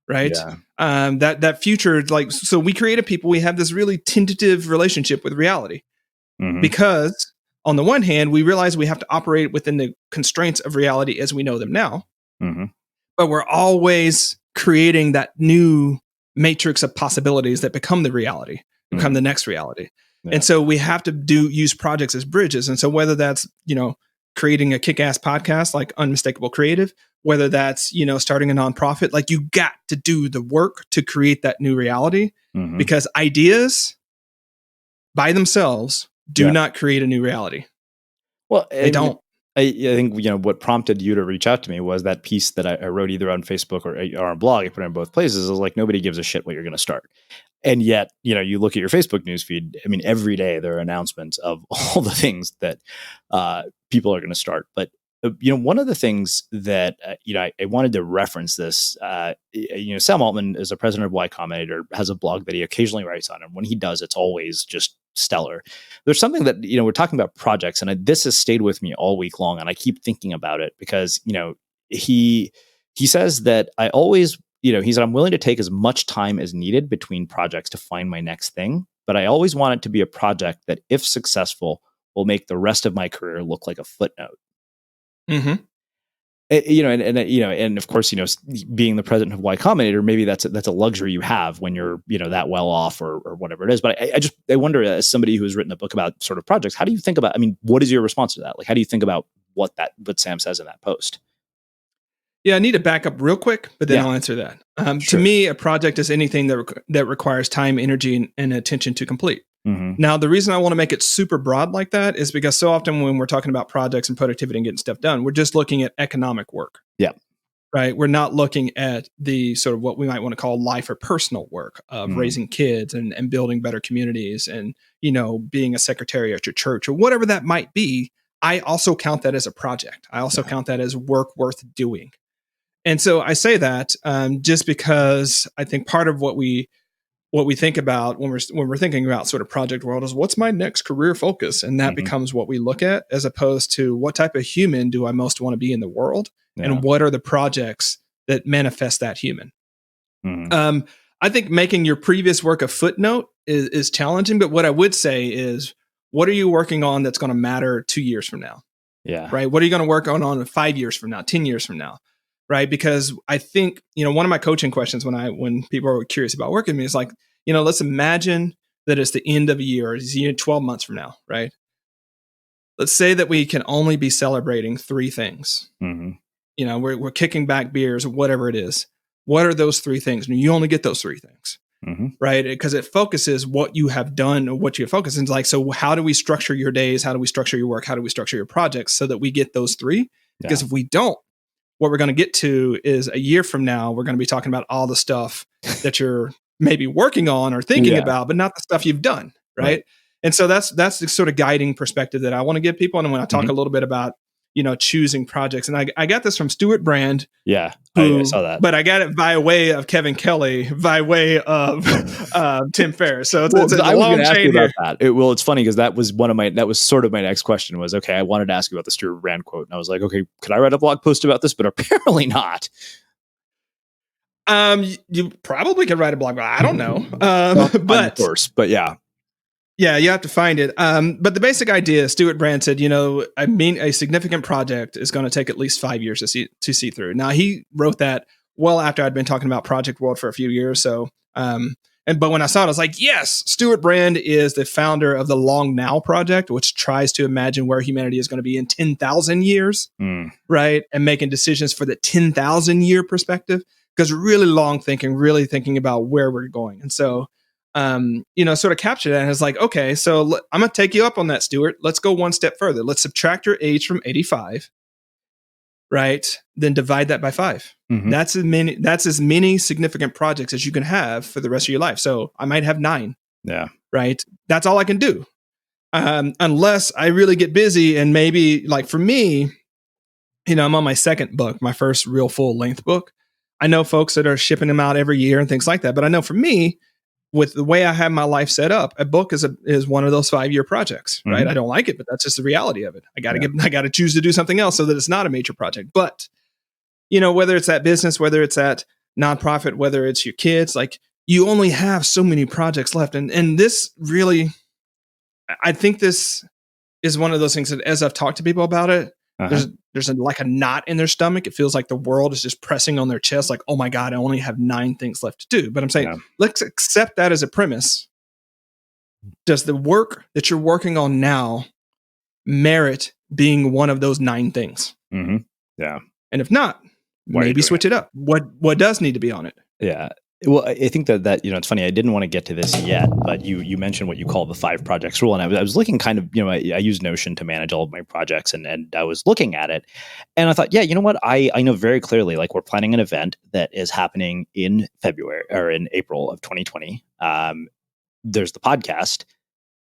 Right. Yeah. That future, so we creative people, we have this really tentative relationship with reality because on the one hand, we realize we have to operate within the constraints of reality as we know them now, but we're always creating that new matrix of possibilities that become the reality, become the next reality. Yeah. And so we have to use projects as bridges. And so whether that's, creating a kick-ass podcast like Unmistakable Creative, whether that's, starting a nonprofit, like you got to do the work to create that new reality because ideas by themselves do not create a new reality. Well, they don't. I think, what prompted you to reach out to me was that piece that I wrote either on Facebook or on a blog. I put it in both places. I was like, nobody gives a shit what you're going to start. And yet, you look at your Facebook newsfeed. I mean, every day there are announcements of all the things that people are going to start. But, one of the things that, I wanted to reference this, Sam Altman is the president of Y Combinator, has a blog that he occasionally writes on. And when he does, it's always just stellar. There's something that, we're talking about projects, and this has stayed with me all week long. And I keep thinking about it because, he says that I always, he said, I'm willing to take as much time as needed between projects to find my next thing. But I always want it to be a project that, if successful, will make the rest of my career look like a footnote. And of course, being the president of Y Combinator, maybe that's a luxury you have when you're, that well off or whatever it is. But I wonder, as somebody who has written a book about sort of projects, how do you think about, what is your response to that? Like, how do you think about what Sam says in that post? Yeah, I need to back up real quick, but then I'll answer that. Sure. To me, a project is anything that requires time, energy, and attention to complete. Now, the reason I want to make it super broad like that is because so often when we're talking about projects and productivity and getting stuff done, we're just looking at economic work. Yeah. Right. We're not looking at the sort of what we might want to call life or personal work of raising kids and building better communities and, being a secretary at your church or whatever that might be. I also count that as a project. I also count that as work worth doing. And so I say that just because I think part of what we think about when we're thinking about sort of project world is what's my next career focus, and that becomes what we look at, as opposed to what type of human do I most want to be in the world, and what are the projects that manifest that human. I think making your previous work a footnote is challenging, but what I would say is, what are you working on that's going to matter 2 years from now? Yeah. Right. What are you going to work on 5 years from now, 10 years from now? Right. Because I think, one of my coaching questions when people are curious about working with me is like, let's imagine that it's the end of a year, or it's 12 months from now. Right. let's say that we can only be celebrating 3 things. Mm-hmm. You know, we're kicking back beers or whatever it is. What are those 3 things? And you only get those 3 things, right? Because it focuses what you have done or what you focus. And it's like, so how do we structure your days? How do we structure your work? How do we structure your projects so that we get those 3? Because if we don't, what we're going to get to is a year from now, we're going to be talking about all the stuff that you're maybe working on or thinking about, but not the stuff you've done, right? And so that's the sort of guiding perspective that I want to give people. And when I talk a little bit about, you know, choosing projects, and I got this from Stewart Brand. Yeah, I saw that. But I got it by way of Kevin Kelly, by way of Tim Ferriss. So it's a long chain here. That. It's funny because that was sort of my next question was, okay, I wanted to ask you about the Stewart Brand quote. And I was like, okay, could I write a blog post about this? But apparently not. You probably could write a blog, but I don't know. Of course, but yeah. Yeah, you have to find it. But the basic idea, Stewart Brand said, you know, I mean, a significant project is going to take at least 5 years to see through. Now, he wrote that well after I'd been talking about Project World for a few years. So, but when I saw it, I was like, yes, Stewart Brand is the founder of the Long Now Project, which tries to imagine where humanity is going to be in 10,000 years, right? And making decisions for the 10,000 year perspective, because really long thinking, really thinking about where we're going. And so, you know, sort of capture that. And it's like, okay, so I'm going to take you up on that, Stewart. Let's go one step further. Let's subtract your age from 85, right? Then divide that by 5. That's as many significant projects as you can have for the rest of your life. So I might have 9. Yeah. Right. That's all I can do. Unless I really get busy, and maybe like for me, you know, I'm on my 2nd book, my first real full length book. I know folks that are shipping them out every year and things like that. But I know for me, with the way I have my life set up, a book is one of those 5-year projects, right? I don't like it, but that's just the reality of it. I got to choose to do something else so that it's not a major project. But, you know, whether it's that business, whether it's that nonprofit, whether it's your kids, like you only have so many projects left. And this really, I think this is one of those things that as I've talked to people about it, there's like a knot in their stomach. It feels like the world is just pressing on their chest. Like, oh my God, I only have 9 things left to do. But I'm saying, let's accept that as a premise. Does the work that you're working on now merit being one of those 9 things? Yeah. And if not, maybe switch it up. What does need to be on it? Yeah. Well, I think that, you know, it's funny. I didn't want to get to this yet, but you mentioned what you call the 5 projects rule. And I was looking kind of, you know, I use Notion to manage all of my projects, and I was looking at it and I thought, yeah, you know what? I know very clearly, like we're planning an event that is happening in February or in April of 2020. There's the podcast.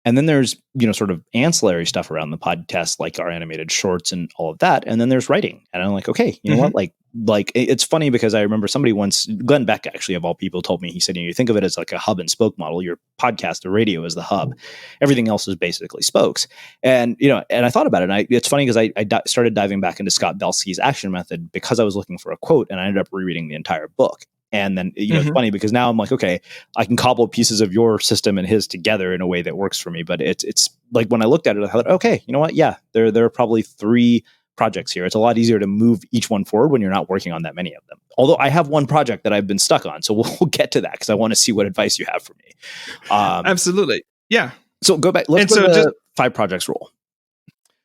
And then there's, you know, sort of ancillary stuff around the podcast, like our animated shorts and all of that. And then there's writing. And I'm like, okay, you know what? Like it's funny because I remember somebody once, Glenn Beck, actually, of all people, told me, he said, you think of it as like a hub and spoke model. Your podcast, the radio is the hub. Everything else is basically spokes. And, you know, and I thought about it. And it's funny because I started diving back into Scott Belsky's action method because I was looking for a quote, and I ended up rereading the entire book. And then, you know, it's funny because now I'm like, okay, I can cobble pieces of your system and his together in a way that works for me. But it's like when I looked at it, I thought, okay, you know what? Yeah, there are probably 3 projects here. It's a lot easier to move each one forward when you're not working on that many of them. Although I have one project that I've been stuck on. So we'll get to that because I want to see what advice you have for me. Absolutely. Yeah. So go back. Let's go to the 5 projects rule.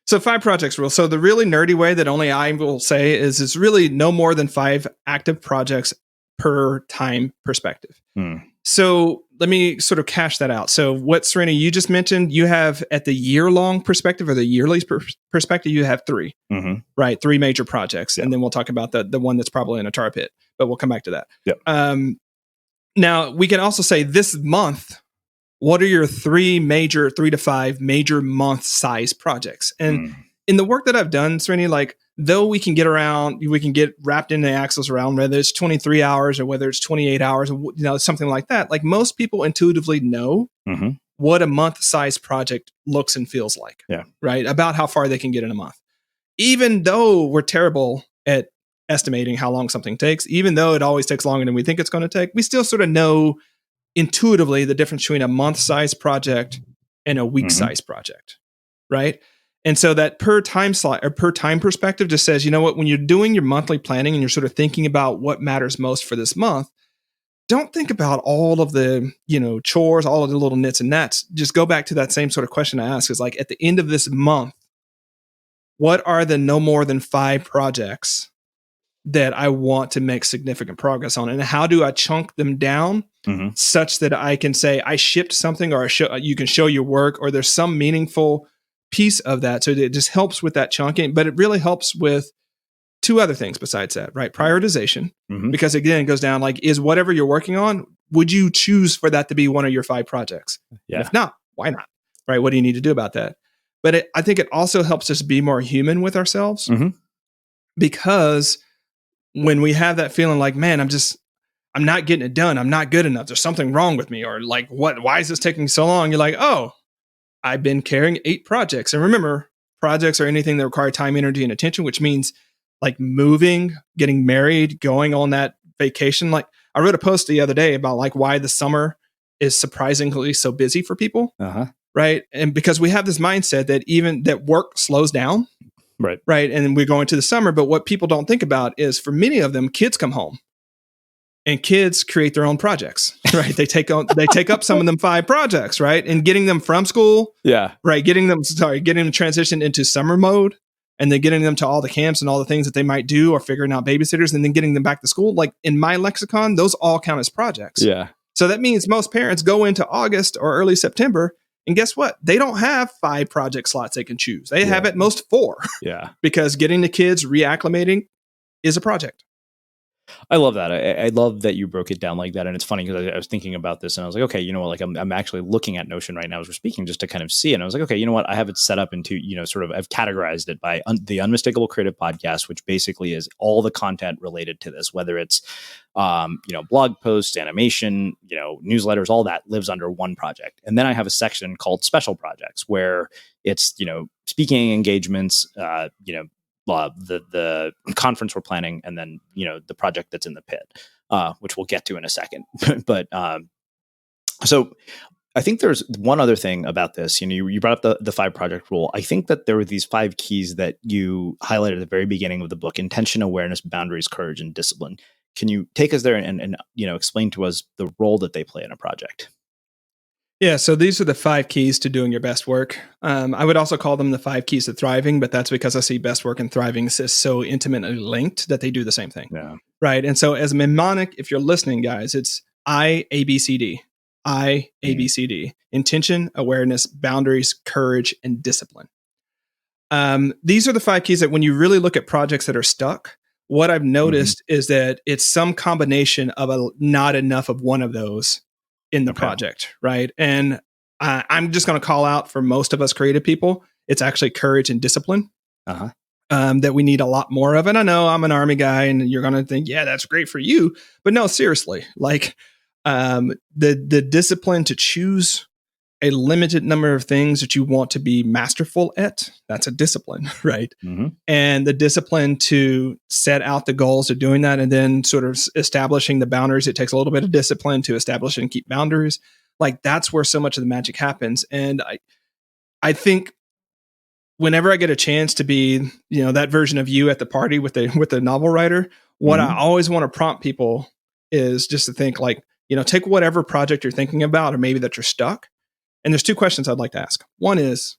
So 5 projects rule. So the really nerdy way that only I will say is it's really no more than 5 active projects per time perspective. So let me sort of cash that out. So what, Serena, you just mentioned, you have at the year-long perspective or the yearly perspective, you have 3, right? 3 major projects. And then we'll talk about the one that's probably in a tar pit, but we'll come back to that. Now, we can also say this month, what are your 3 to 5 major month size projects? And in the work that I've done, Serena, like, though we can get wrapped in the axles around whether it's 23 hours or whether it's 28 hours, you know, something like that. Like most people intuitively know what a month size project looks and feels like, right? About how far they can get in a month. Even though we're terrible at estimating how long something takes, even though it always takes longer than we think it's going to take, we still sort of know intuitively the difference between a month size project and a week size project, right? And so that per time slot or per time perspective just says, you know what, when you're doing your monthly planning and you're sort of thinking about what matters most for this month, don't think about all of the, you know, chores, all of the little nits and gnats. Just go back to that same sort of question I asked, is like at the end of this month, what are the no more than 5 projects that I want to make significant progress on? And how do I chunk them down such that I can say I shipped something, or you can show your work, or there's some meaningful piece of that. So it just helps with that chunking, but it really helps with 2 other things besides that, right? Prioritization, because again, it goes down like, is whatever you're working on, would you choose for that to be one of your 5 projects? Yeah. And if not, why not? Right? What do you need to do about that? But I think it also helps us be more human with ourselves, because when we have that feeling like, man, I'm not getting it done, I'm not good enough, there's something wrong with me, or like, why is this taking so long? You're like, oh, I've been carrying 8 projects. And remember, projects are anything that require time, energy, and attention, which means like moving, getting married, going on that vacation. Like, I wrote a post the other day about like why the summer is surprisingly so busy for people. Right. And because we have this mindset that even that work slows down. Right. And we're going to the summer. But what people don't think about is, for many of them, kids come home and kids create their own projects. Right. They take up some of them 5 projects. Right. And getting them from school. Yeah. Right. Getting them transitioned into summer mode, and then getting them to all the camps and all the things that they might do, or figuring out babysitters, and then getting them back to school. Like, in my lexicon, those all count as projects. Yeah. So that means most parents go into August or early September, and guess what? They don't have 5 project slots they can choose. They have at most 4. Yeah. Because getting the kids reacclimating is a project. I love that. I love that you broke it down like that. And it's funny because I was thinking about this, and I was like, okay, you know what? Like, I'm actually looking at Notion right now as we're speaking, just to kind of see. And I was like, okay, you know what? I have it set up into, sort of, I've categorized it by the Unmistakable Creative Podcast, which basically is all the content related to this, whether it's, blog posts, animation, newsletters, all that lives under one project. And then I have a section called Special Projects, where it's, speaking engagements, the conference we're planning, and then the project that's in the pit, which we'll get to in a second. But so I think there's one other thing about this. You brought up the 5 project rule. I think that there were these 5 keys that you highlighted at the very beginning of the book: intention, awareness, boundaries, courage, and discipline. Can you take us there and explain to us the role that they play in a project? Yeah, so these are the 5 keys to doing your best work. I would also call them the 5 keys to thriving, but that's because I see best work and thriving is so intimately linked that they do the same thing. Yeah. Right. And so as a mnemonic, if you're listening, guys, it's IABCD. IABCD. Intention, awareness, boundaries, courage, and discipline. These are the 5 keys that when you really look at projects that are stuck, what I've noticed is that it's some combination of not enough of one of those in the project, right? And I'm just going to call out, for most of us creative people, it's actually courage and discipline that we need a lot more of. And I know I'm an Army guy, and you're going to think, yeah, that's great for you. But no, seriously, like the discipline to choose a limited number of things that you want to be masterful at, that's a discipline, right? And the discipline to set out the goals of doing that, and then sort of establishing the boundaries. It takes a little bit of discipline to establish and keep boundaries. Like, that's where so much of the magic happens. And I think whenever I get a chance to be, that version of you at the party with the novel writer, what I always want to prompt people is just to think like, take whatever project you're thinking about, or maybe that you're stuck. And there's 2 questions I'd like to ask. One is,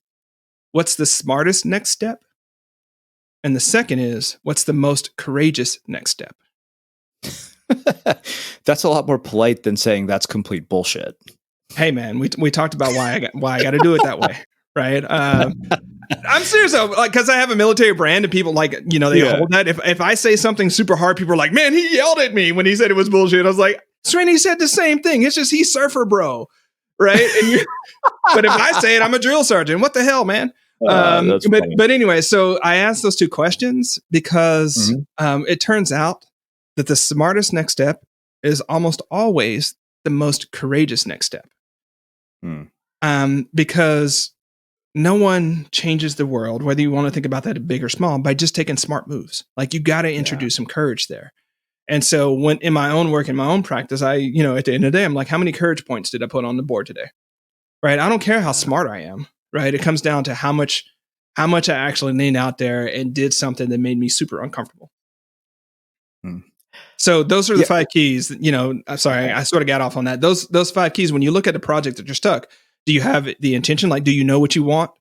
what's the smartest next step? And the second is, what's the most courageous next step? That's a lot more polite than saying that's complete bullshit. Hey man, we talked about why I got to do it that way, right? I'm serious though, like, because I have a military brand, and people like, they hold that. If I say something super hard, people are like, man, he yelled at me when he said it was bullshit. I was like, Srini said the same thing. It's just he's surfer bro. Right. But if I say it, I'm a drill sergeant. What the hell, man? But anyway, so I asked those 2 questions because it turns out that the smartest next step is almost always the most courageous next step. Because no one changes the world, whether you want to think about that big or small, by just taking smart moves. Like, you got to introduce some courage there. And so when in my own work, in my own practice, I, at the end of the day, I'm like, how many courage points did I put on the board today? Right. I don't care how smart I am. Right. It comes down to how much I actually leaned out there and did something that made me super uncomfortable. So those are the 5 keys. I'm sorry, I sort of got off on that. Those 5 keys, when you look at a project that you're stuck, do you have the intention? Like, do you know what you want?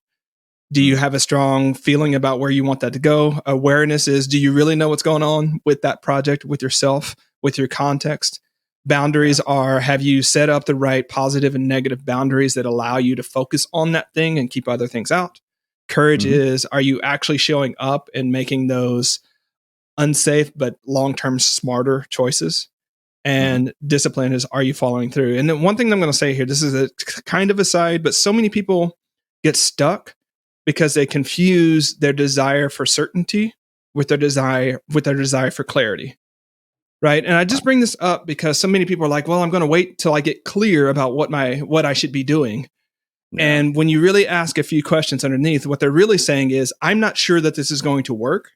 Do you have a strong feeling about where you want that to go? Awareness is, do you really know what's going on with that project, with yourself, with your context? Boundaries are, have you set up the right positive and negative boundaries that allow you to focus on that thing and keep other things out? Courage is, are you actually showing up and making those unsafe but long-term smarter choices? And discipline is, are you following through? And then one thing I'm going to say here, this is a kind of aside, but so many people get stuck because they confuse their desire for certainty with their desire for clarity. Right. And I just bring this up because so many people are like, well, I'm going to wait till I get clear about what I should be doing. Yeah. And when you really ask a few questions underneath, what they're really saying is, I'm not sure that this is going to work.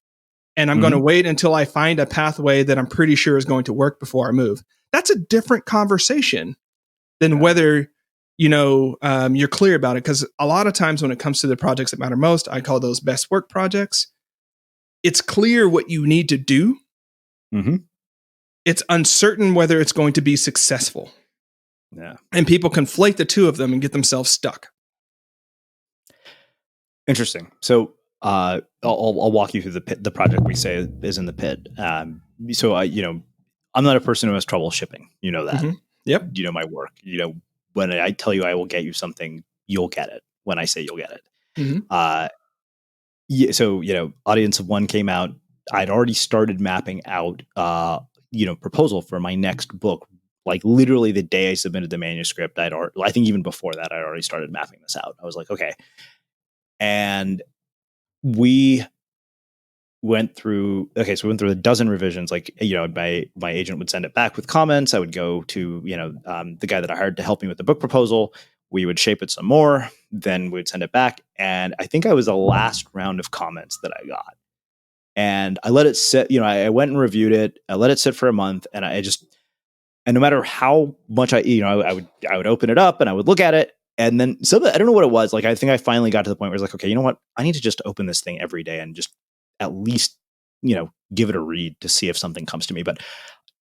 And I'm going to wait until I find a pathway that I'm pretty sure is going to work before I move. That's a different conversation than whether, you're clear about it. Because a lot of times when it comes to the projects that matter most, I call those best work projects. It's clear what you need to do. Mm-hmm. It's uncertain whether it's going to be successful. Yeah. And people conflate the two of them and get themselves stuck. Interesting. So I'll walk you through the project we say is in the pit. So I'm not a person who has trouble shipping. You know that. Mm-hmm. Yep. You know my work. When I tell you I will get you something, you'll get it. When I say you'll get it. Mm-hmm. So Audience of One came out. I'd already started mapping out proposal for my next book. Like literally the day I submitted the manuscript, I think even before that, I'd already started mapping this out. I was like, okay. And we went through a dozen revisions. Like, my agent would send it back with comments. I would go to, the guy that I hired to help me with the book proposal. We would shape it some more. Then we'd send it back. And I think I was the last round of comments that I got. And I let it sit, I went and reviewed it. I let it sit for a month, and and no matter how much I would open it up and I would look at it. And then I don't know what it was. Like, I think I finally got to the point where I was like, okay, you know what? I need to just open this thing every day and just at least, give it a read to see if something comes to me. But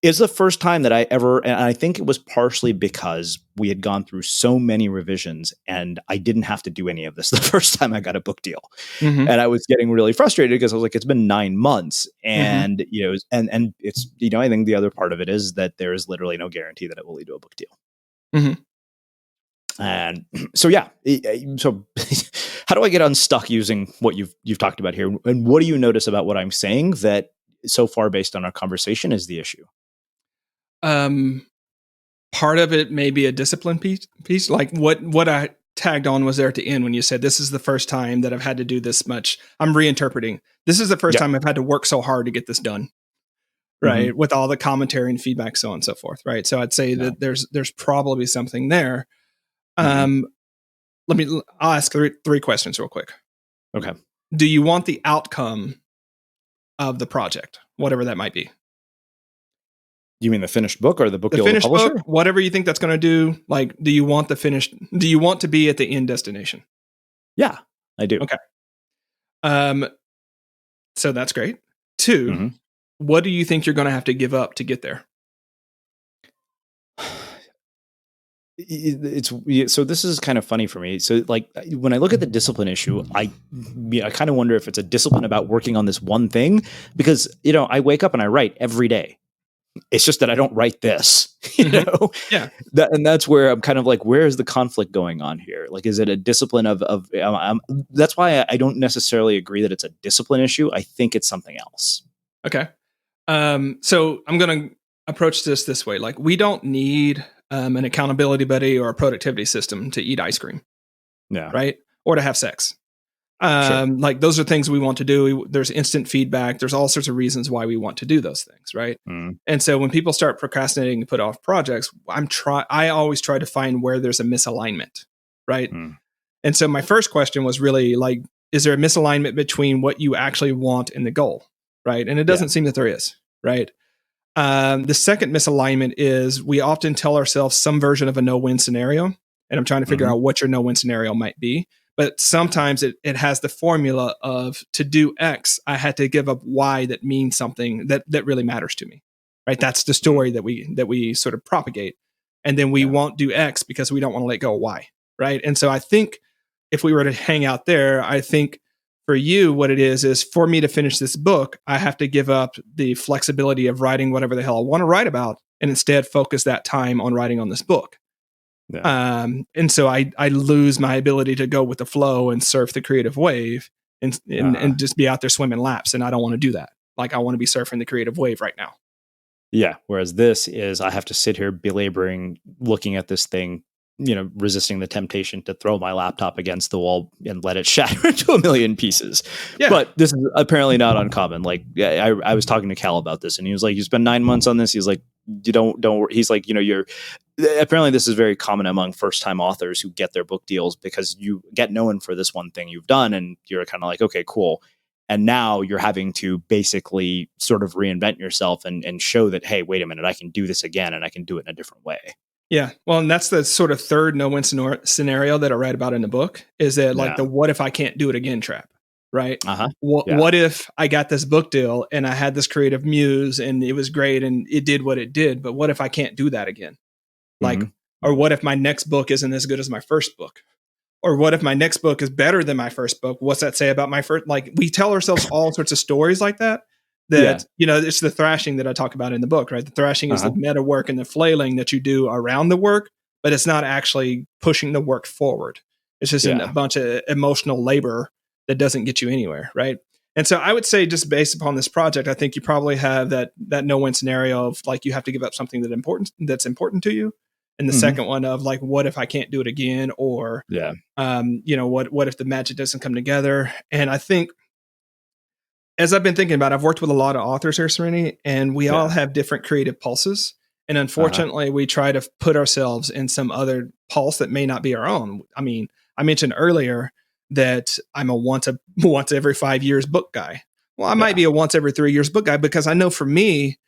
it's the first time that and I think it was partially because we had gone through so many revisions and I didn't have to do any of this the first time I got a book deal. Mm-hmm. And I was getting really frustrated because I was like, it's been 9 months. And, and it's, I think the other part of it is that there is literally no guarantee that it will lead to a book deal. Mm-hmm. And so, so how do I get unstuck using what you've talked about here? And what do you notice about what I'm saying that so far, based on our conversation, is the issue? Part of it may be a discipline piece. Like what I tagged on was there at the end when you said, this is the first time that I've had to do this much. I'm reinterpreting. This is the first time I've had to work so hard to get this done. Right. Mm-hmm. With all the commentary and feedback, so on and so forth. Right. So I'd say that there's probably something there. I'll ask three questions real quick. Okay. Do you want the outcome of the project, whatever that might be? You mean the finished book or the book? The finished book, whatever you think that's going to do. Like, do you want to be at the end destination? Yeah, I do. Okay. So that's great. 2, what do you think you're going to have to give up to get there? So this is kind of funny for me. So like when I look at the discipline issue, I kind of wonder if it's a discipline about working on this one thing, because, I wake up and I write every day. It's just that I don't write this, know? Yeah. And that's where I'm kind of like, where is the conflict going on here? Like, is it a discipline of that's why I don't necessarily agree that it's a discipline issue. I think it's something else. Okay. So I'm going to approach this way. Like, we don't need an accountability buddy or a productivity system to eat ice cream. Yeah. Right. Or to have sex. Sure. Like, those are things we want to do. There's instant feedback. There's all sorts of reasons why we want to do those things. Right. And so when people start procrastinating and put off projects, I always try to find where there's a misalignment. Right. And so my first question was really like, is there a misalignment between what you actually want and the goal? Right. And it doesn't seem that there is. Right. The second misalignment is we often tell ourselves some version of a no-win scenario. And I'm trying to figure out what your no-win scenario might be. But sometimes it has the formula of, to do X, I had to give up Y that means something that really matters to me. Right. That's the story that we sort of propagate. And then we won't do X because we don't want to let go of Y. Right. And so I think if we were to hang out there, I think for you, what it is for me to finish this book, I have to give up the flexibility of writing whatever the hell I want to write about and instead focus that time on writing on this book. Yeah. And so I lose my ability to go with the flow and surf the creative wave and just be out there swimming laps. And I don't want to do that. Like I want to be surfing the creative wave right now. Yeah. Whereas this is, I have to sit here belaboring, looking at this thing, resisting the temptation to throw my laptop against the wall and let it shatter into a million pieces. Yeah. But this is apparently not uncommon. Like I was talking to Cal about this, and he was like, "You spend 9 months on this." He's like, "You don't." He's like, you're. Apparently, this is very common among first-time authors who get their book deals because you get known for this one thing you've done, and you're kind of like, "Okay, cool." And now you're having to basically sort of reinvent yourself and show that, hey, wait a minute, I can do this again and I can do it in a different way. Yeah. Well, and that's the sort of third no-win scenario that I write about in the book is that like the what if I can't do it again trap, right? What if I got this book deal and I had this creative muse and it was great and it did what it did, but what if I can't do that again? Like, or what if my next book isn't as good as my first book? Or what if my next book is better than my first book? What's that say about my first? Like we tell ourselves all sorts of stories like that, it's the thrashing that I talk about in the book, right? The thrashing is the meta work and the flailing that you do around the work, but it's not actually pushing the work forward. It's just a bunch of emotional labor that doesn't get you anywhere, right? And so I would say just based upon this project, I think you probably have that no-win scenario of like you have to give up something that's important to you. And the second one of like, what if I can't do it again? Or, what if the magic doesn't come together? And I think as I've been thinking about, I've worked with a lot of authors here, Serenity, and we all have different creative pulses. And unfortunately, we try to put ourselves in some other pulse that may not be our own. I mean, I mentioned earlier that I'm a once every 5 years book guy. Well, I might be a once every 3 years book guy because I know for me,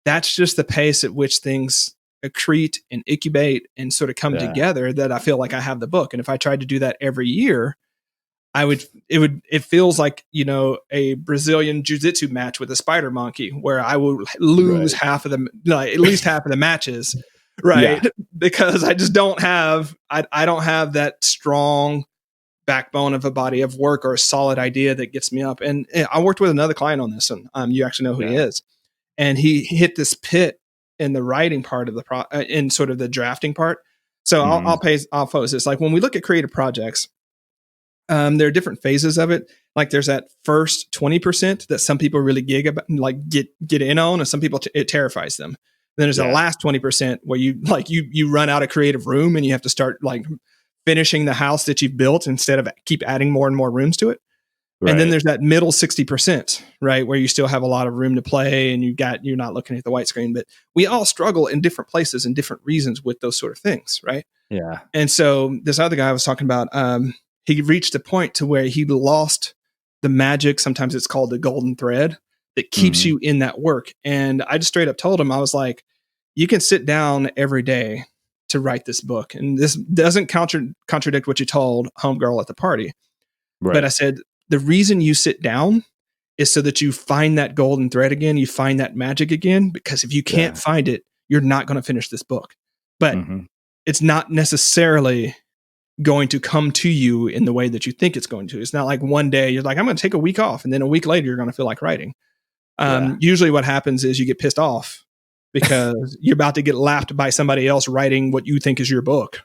that's just the pace at which things accrete and incubate and sort of come together that I feel like I have the book. And if I tried to do that every year, it feels like, a Brazilian jiu-jitsu match with a spider monkey where I will lose at least half of the matches. Right. Yeah. Because I just don't have that strong backbone of a body of work or a solid idea that gets me up. And I worked with another client on this one. You actually know who he is. And he hit this pit in the writing part of the in sort of the drafting part. So I'll pose this. Like when we look at creative projects, there are different phases of it. Like there's that first 20% that some people really get in on, and some people it terrifies them. Then there's the last 20% where you run out of creative room and you have to start like finishing the house that you've built instead of keep adding more and more rooms to it. Right. And then there's that middle 60%, right, where you still have a lot of room to play and you're not looking at the white screen. But we all struggle in different places and different reasons with those sort of things, right? Yeah. And so this other guy I was talking about, he reached a point to where he lost the magic. Sometimes it's called the golden thread that keeps you in that work. And I just straight up told him, I was like, you can sit down every day to write this book. And this doesn't contradict what you told homegirl at the party. Right. But I said, the reason you sit down is so that you find that golden thread again, you find that magic again, because if you can't find it, you're not going to finish this book. But it's not necessarily going to come to you in the way that you think it's going to. It's not like one day you're like, I'm going to take a week off. And then a week later, you're going to feel like writing. Usually what happens is you get pissed off because you're about to get lapped by somebody else writing what you think is your book.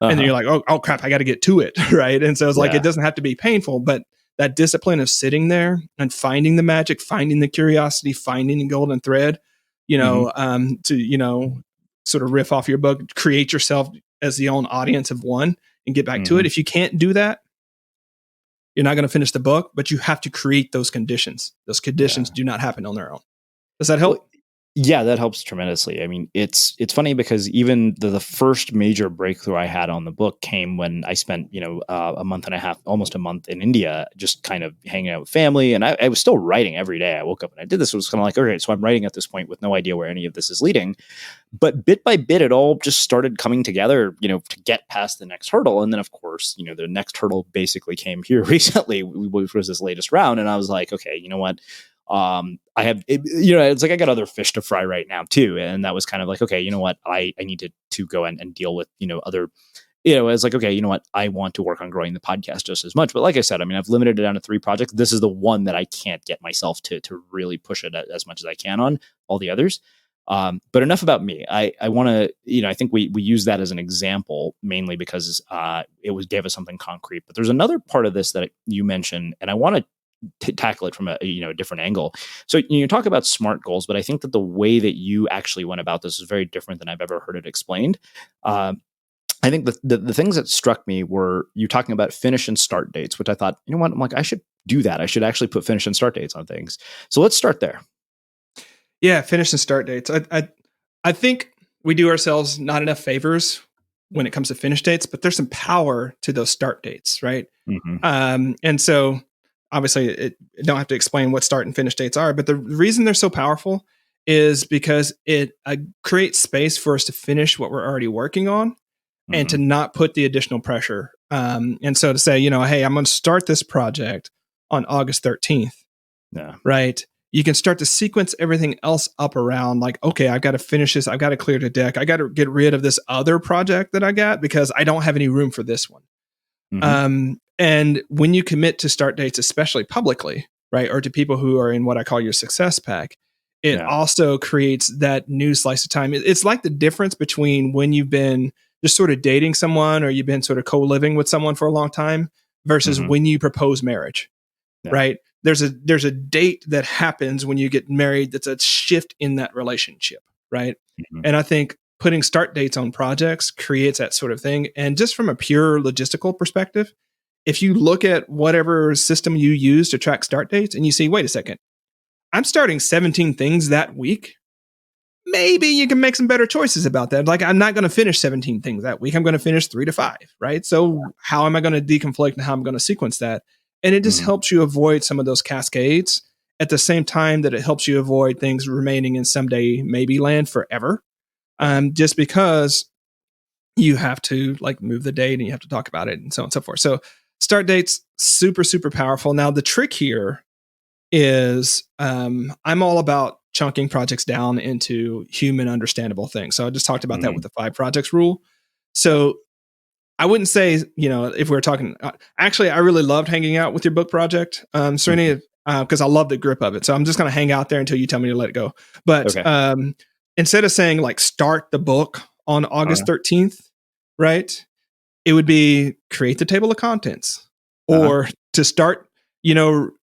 And then you're like, oh crap, I got to get to it. Right. And so it's like, it doesn't have to be painful, but that discipline of sitting there and finding the magic, finding the curiosity, finding the golden thread, to, sort of riff off your book, create yourself as the own audience of one and get back to it. If you can't do that, you're not going to finish the book, but you have to create those conditions. Those conditions do not happen on their own. Does that help? Yeah, that helps tremendously. I mean, it's funny because even the first major breakthrough I had on the book came when I spent, a month and a half, almost a month in India, just kind of hanging out with family. And I was still writing every day. I woke up and I did this. It was kind of like, okay, so I'm writing at this point with no idea where any of this is leading. But bit by bit, it all just started coming together, to get past the next hurdle. And then, of course, the next hurdle basically came here recently, which was this latest round. And I was like, okay, you know what? I have, it's like I got other fish to fry right now too. And that was kind of like, okay, you know what? I needed to go and deal with, other it's like, okay, you know what? I want to work on growing the podcast just as much. But like I said, I mean, I've limited it down to 3 projects. This is the one that I can't get myself to really push it as much as I can on. All the others. But enough about me. I want to, I think we use that as an example mainly because it gave us something concrete. But there's another part of this that you mentioned, and I want to tackle it from a different angle. So you talk about SMART goals, but I think that the way that you actually went about this is very different than I've ever heard it explained. I think the things that struck me were you talking about finish and start dates, which I thought, you know what, I'm like, I should do that. I should actually put finish and start dates on things. So let's start there. Yeah, finish and start dates. I think we do ourselves not enough favors when it comes to finish dates, but there's some power to those start dates, right? Mm-hmm. And so obviously, I don't have to explain what start and finish dates are, but the reason they're so powerful is because it creates space for us to finish what we're already working on and to not put the additional pressure. And so to say, hey, I'm going to start this project on August 13th, right? You can start to sequence everything else up around like, okay, I've got to finish this. I've got to clear the deck. I got to get rid of this other project that I got because I don't have any room for this one. And when you commit to start dates, especially publicly, right, or to people who are in what I call your success pack, it also creates that new slice of time. It's like the difference between when you've been just sort of dating someone or you've been sort of co-living with someone for a long time versus when you propose marriage, right? There's a date that happens when you get married that's a shift in that relationship, right? And I think putting start dates on projects creates that sort of thing. And just from a pure logistical perspective, if you look at whatever system you use to track start dates and you see, wait a second, I'm starting 17 things that week. Maybe you can make some better choices about that. Like, I'm not going to finish 17 things that week. I'm going to finish 3 to 5, right? So how am I going to deconflict and how I'm going to sequence that? And it just helps you avoid some of those cascades at the same time that it helps you avoid things remaining in someday maybe land forever. Just because you have to like move the date and you have to talk about it and so on and so forth. So start dates, super, super powerful. Now the trick here is I'm all about chunking projects down into human understandable things. So I just talked about that with the 5 projects rule. So I wouldn't say, if we're talking, actually, I really loved hanging out with your book project, Serenity, because I love the grip of it. So I'm just going to hang out there until you tell me to let it go. But instead of saying like start the book on August 13th, right? It would be create the table of contents or to start,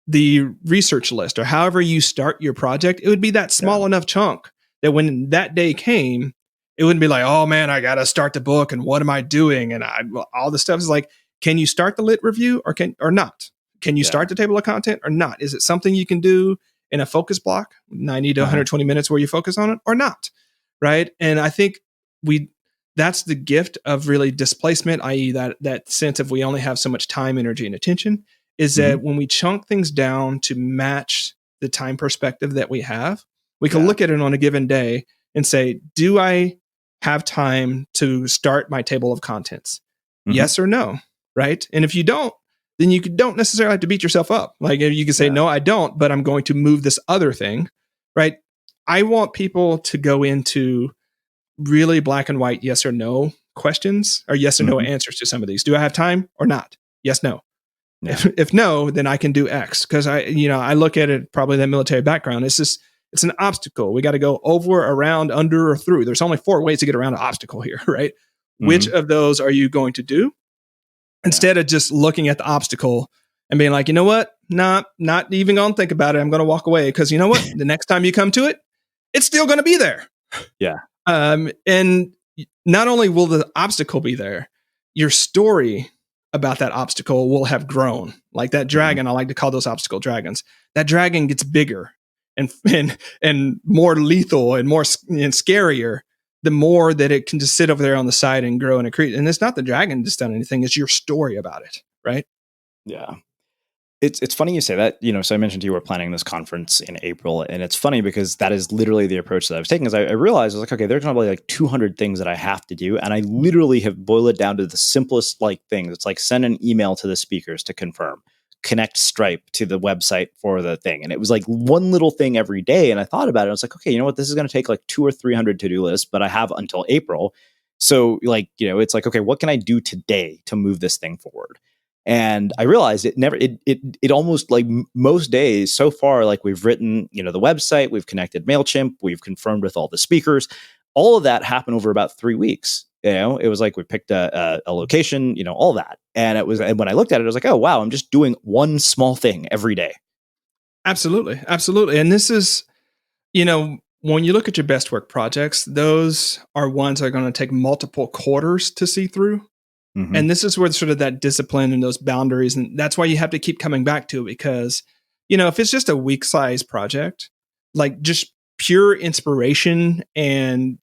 the research list or however you start your project. It would be that small enough chunk that when that day came, it wouldn't be like, oh man, I got to start the book and what am I doing? And all the stuff is like, can you start the lit review or not? Can you start the table of content or not? Is it something you can do in a focus block, 90 to 120 minutes where you focus on it or not? Right. And I think that's the gift of really displacement, i.e. that sense of we only have so much time, energy, and attention, is that when we chunk things down to match the time perspective that we have, we can look at it on a given day and say, do I have time to start my table of contents? Yes or no, right? And if you don't, then you don't necessarily have to beat yourself up. Like you can say, no, I don't, but I'm going to move this other thing, right? I want people to go into really black and white yes or no questions or yes or no answers to some of these. Do I have time or not? Yes, no. If no, then I can do X, because I look at it probably that military background. It's an obstacle. We got to go over, around, under, or through. There's only 4 ways to get around an obstacle here, right? Which of those are you going to do? Instead of just looking at the obstacle and being like, you know what? Not even going to think about it. I'm going to walk away because you know what? The next time you come to it, it's still going to be there. Yeah. And not only will the obstacle be there, your story about that obstacle will have grown. Like that dragon, I like to call those obstacle dragons. That dragon gets bigger and more lethal and more and scarier the more that it can just sit over there on the side and grow and accrete. And it's not the dragon just done anything; it's your story about it, right? Yeah. It's funny you say that, so I mentioned to you we're planning this conference in April, and it's funny because that is literally the approach that I was taking. Is I realized I was like, okay, there's probably like 200 things that I have to do. And I literally have boiled it down to the simplest like things. It's like send an email to the speakers to confirm, connect Stripe to the website for the thing. And it was like one little thing every day. And I thought about it. I was like, okay, you know what? This is going to take like 200 or 300 to-do lists, but I have until April. So like, it's like, okay, what can I do today to move this thing forward? And I realized it almost like most days so far, like we've written, the website, we've connected MailChimp, we've confirmed with all the speakers, all of that happened over about 3 weeks. It was like we picked a location, all that. And when I looked at it, I was like, oh, wow, I'm just doing one small thing every day. Absolutely. Absolutely. And this is, when you look at your best work projects, those are ones that are going to take multiple quarters to see through. Mm-hmm. And this is where sort of that discipline and those boundaries, and that's why you have to keep coming back to it, because, if it's just a week size project, like just pure inspiration and,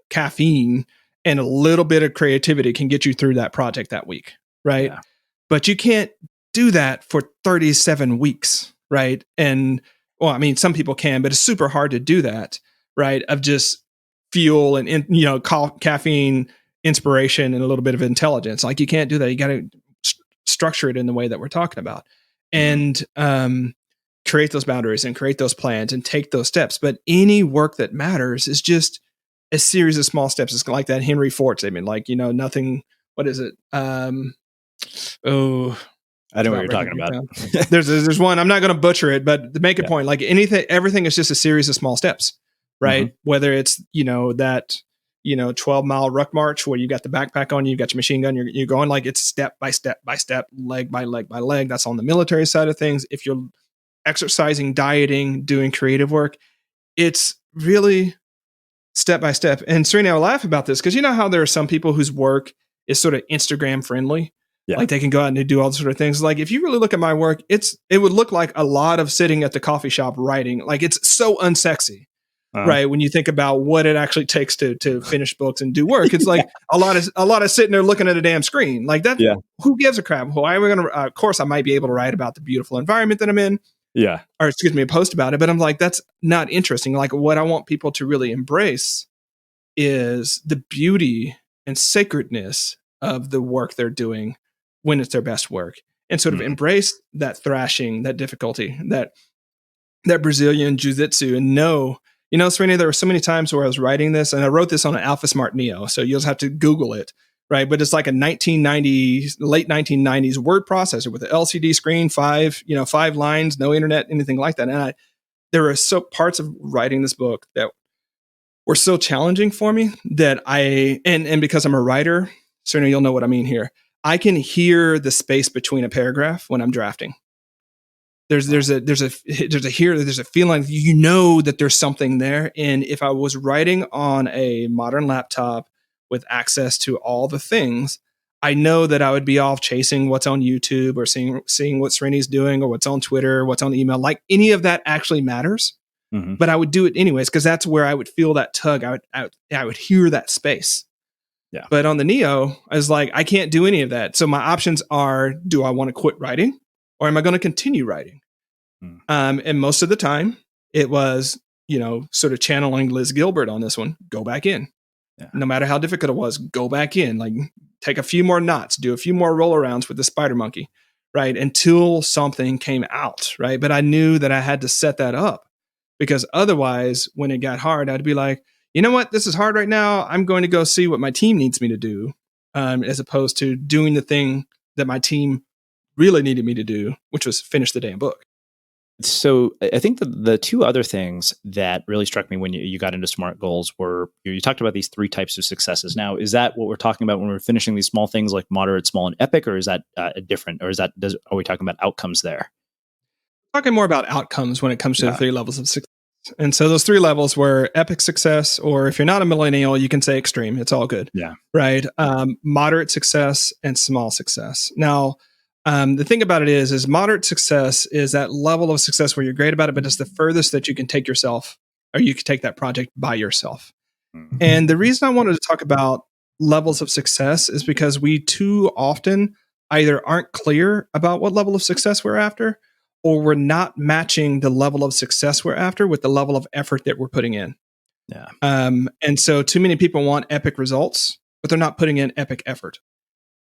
caffeine and a little bit of creativity can get you through that project that week. Right. Yeah. But you can't do that for 37 weeks. Right. And well, I mean, some people can, but it's super hard to do that. Right. Of just fuel and, caffeine, inspiration, and a little bit of intelligence. Like you can't do that. You got to structure it in the way that we're talking about, and create those boundaries and create those plans and take those steps. But any work that matters is just a series of small steps. It's like that Henry Ford statement, like, nothing, what is it? I know what you're talking about. There's one, I'm not going to butcher it, but to make a point, like everything is just a series of small steps, right? Mm-hmm. Whether it's, that, 12-mile ruck march where you got the backpack on, you got your machine gun, you're going like it's step by step by step, leg by leg by leg. That's on the military side of things. If you're exercising, dieting, doing creative work, it's really step by step. And Srini, I laugh about this because you know how there are some people whose work is sort of Instagram friendly. Yeah. Like they can go out and do all sorts of things. Like if you really look at my work, it would look like a lot of sitting at the coffee shop writing. Like it's so unsexy. Right. When you think about what it actually takes to finish books and do work, it's like a lot of sitting there looking at a damn screen like that. Yeah. Who gives a crap? Why are we going to, of course I might be able to write about the beautiful environment that I'm in. Yeah. Or excuse me, post about it. But I'm like, that's not interesting. Like what I want people to really embrace is the beauty and sacredness of the work they're doing when it's their best work, and sort of embrace that thrashing, that difficulty, that Brazilian jiu-jitsu, and know, Srini, there were so many times where I was writing this, and I wrote this on an Alpha Smart Neo, so you'll just have to Google it, right? But it's like a late 1990s word processor with an LCD screen, 5 lines, no internet, anything like that. And there were so parts of writing this book that were so challenging for me that and because I'm a writer, Srini, you'll know what I mean here. I can hear the space between a paragraph when I'm drafting. There's a feeling, that there's something there. And if I was writing on a modern laptop with access to all the things, I know that I would be off chasing what's on YouTube or seeing what Srini's doing or what's on Twitter, what's on email. Like any of that actually matters, but I would do it anyways because that's where I would feel that tug. I would hear that space. Yeah. But on the Neo, I was like, I can't do any of that. So my options are: do I want to quit writing, or am I going to continue writing? And most of the time, it was, sort of channeling Liz Gilbert on this one. Go back in. Yeah. No matter how difficult it was, go back in. Like take a few more knots, do a few more roll arounds with the spider monkey, right? Until something came out, right? But I knew that I had to set that up because otherwise, when it got hard, I'd be like, you know what? This is hard right now. I'm going to go see what my team needs me to do, as opposed to doing the thing that my team really needed me to do, which was finish the damn book. So I think the two other things that really struck me when you got into SMART goals were, you talked about these 3 types of successes. Now, is that what we're talking about when we're finishing these small things like moderate, small, and epic, or is that different? Or are we talking about outcomes there? Talking more about outcomes when it comes to the 3 levels of success. And so those 3 levels were epic success, or if you're not a millennial, you can say extreme. It's all good. Yeah. Right. Moderate success and small success. Now, the thing about it is moderate success is that level of success where you're great about it, but it's the furthest that you can take yourself, or you can take that project by yourself. Mm-hmm. And the reason I wanted to talk about levels of success is because we too often either aren't clear about what level of success we're after, or we're not matching the level of success we're after with the level of effort that we're putting in. Yeah. And so too many people want epic results, but they're not putting in epic effort.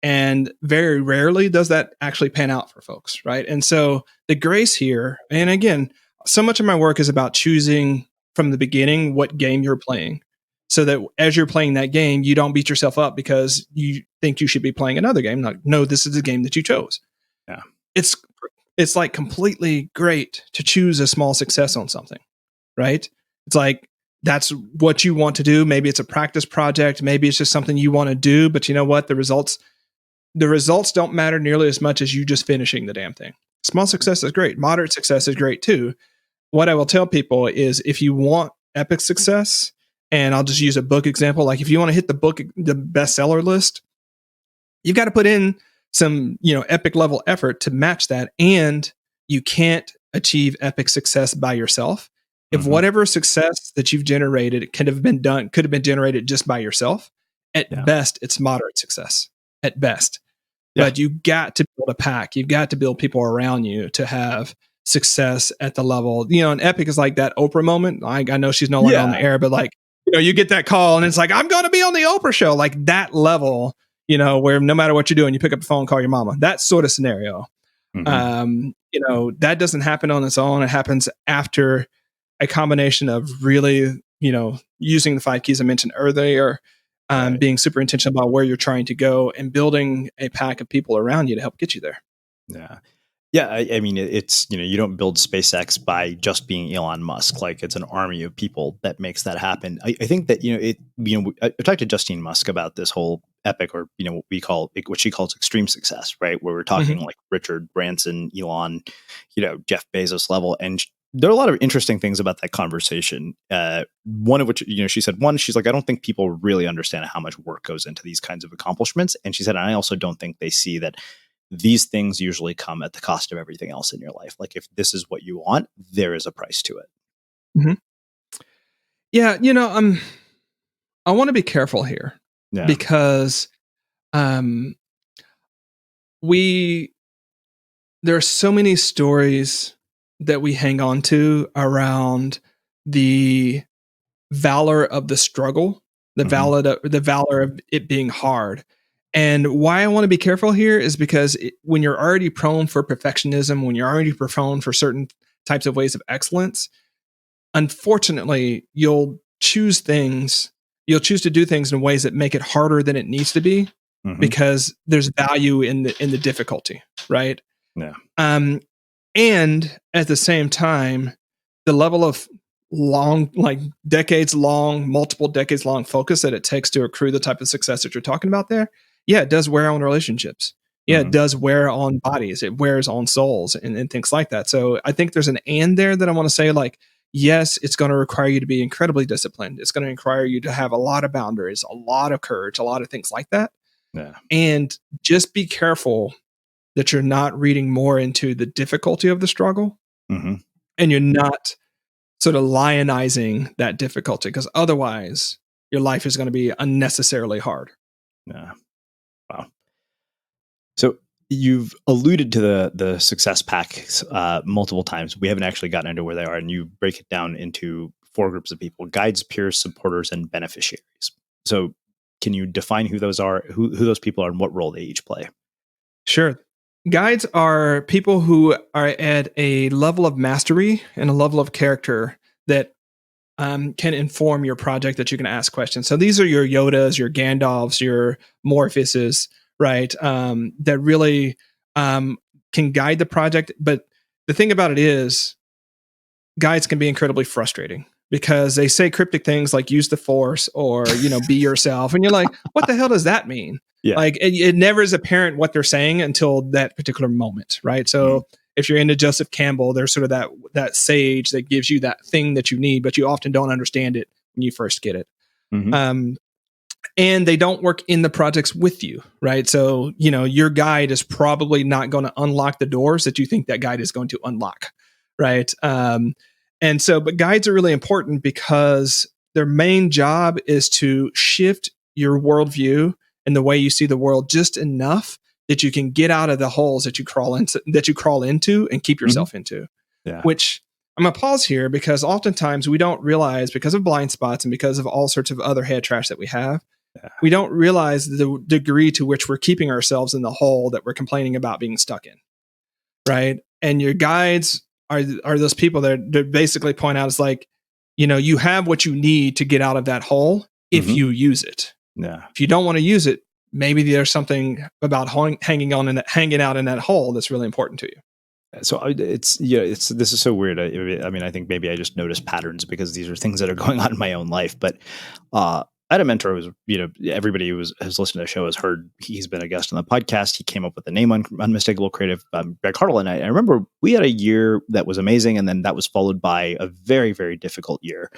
And very rarely does that actually pan out for folks, right? And so the grace here, and again, so much of my work is about choosing from the beginning what game you're playing. so that as you're playing that game, you don't beat yourself up because you think you should be playing another game. Like, no, this is the game that you chose. Yeah. It's like completely great to choose a small success on something, right? It's like, that's what you want to do. Maybe it's a practice project. Maybe it's just something you want to do, but you know what? The results don't matter nearly as much as you just finishing the damn thing. Small success is great. Moderate success is great too. What I will tell people is if you want epic success, and I'll just use a book example, like if you want to hit the bestseller list, you've got to put in some, epic level effort to match that. And you can't achieve epic success by yourself. If whatever success that you've generated could have been generated just by yourself, at best, it's moderate success at best. Yeah. But you got to build a pack. You've got to build people around you to have success at the level, and epic is like that Oprah moment. I know she's no longer on the air, but like, you get that call and it's like, I'm going to be on the Oprah show, like that level, where no matter what you're doing, you pick up the phone, call your mama, that sort of scenario. That doesn't happen on its own. It happens after a combination of really, using the 5 keys I mentioned earlier, being super intentional about where you're trying to go and building a pack of people around you to help get you there. Yeah. Yeah. I mean, it's, you don't build SpaceX by just being Elon Musk. Like, it's an army of people that makes that happen. I think that, I talked to Justine Musk about this whole epic, or, what she calls extreme success, right? Where we're talking like Richard Branson, Elon, Jeff Bezos level. And there are a lot of interesting things about that conversation. One of which, she said, she's like, I don't think people really understand how much work goes into these kinds of accomplishments. And she said, I also don't think they see that these things usually come at the cost of everything else in your life. Like, if this is what you want, there is a price to it. Yeah. I want to be careful here because there are so many stories that we hang on to around the valor of the struggle, the valor of it being hard. And why I want to be careful here is because when you're already prone for perfectionism, when you're already prone for certain types of ways of excellence, unfortunately, you'll choose to do things in ways that make it harder than it needs to be because there's value in the difficulty, right? Yeah. And at the same time, the level of multiple decades long focus that it takes to accrue the type of success that you're talking about there, it does wear on relationships. It does wear on bodies. It wears on souls and things like that. So I think there's an and there that I want to say, like, yes, it's going to require you to be incredibly disciplined. It's going to require you to have a lot of boundaries, a lot of courage, a lot of things like that. Yeah. And just be careful that you're not reading more into the difficulty of the struggle and you're not sort of lionizing that difficulty, because otherwise your life is going to be unnecessarily hard. Yeah. Wow. So you've alluded to the success packs multiple times. We haven't actually gotten into where they are, and you break it down into 4 groups of people: guides, peers, supporters, and beneficiaries. So can you define who those are, who those people are, and what role they each play? Sure. Guides are people who are at a level of mastery and a level of character that can inform your project, that you can ask questions. So these are your Yodas, your Gandalfs, your Morpheuses, right? That really can guide the project. But the thing about it is, guides can be incredibly frustrating because they say cryptic things like use the force or, be yourself. And you're like, what the hell does that mean? Yeah. Like it never is apparent what they're saying until that particular moment, right? So if you're into Joseph Campbell, there's sort of that sage that gives you that thing that you need, but you often don't understand it when you first get it. And they don't work in the projects with you, right? So, your guide is probably not going to unlock the doors that you think that guide is going to unlock, right? But guides are really important because their main job is to shift your worldview and the way you see the world just enough that you can get out of the holes that you crawl into and keep yourself into. Yeah. Which I'm going to pause here because oftentimes we don't realize, because of blind spots and because of all sorts of other head trash that we have, we don't realize the degree to which we're keeping ourselves in the hole that we're complaining about being stuck in, right? And your guides are those people that basically point out, it's like, you have what you need to get out of that hole. if you use it. Yeah. If you don't want to use it, maybe there's something about hanging out in that hole that's really important to you. So this is so weird. I mean, I think maybe I just noticed patterns because these are things that are going on in my own life. But I had a mentor who was, everybody who has listened to the show has heard he's been a guest on the podcast. He came up with the name Unmistakable Creative, Greg Hartle. And I remember we had a year that was amazing. And then that was followed by a very, very difficult year.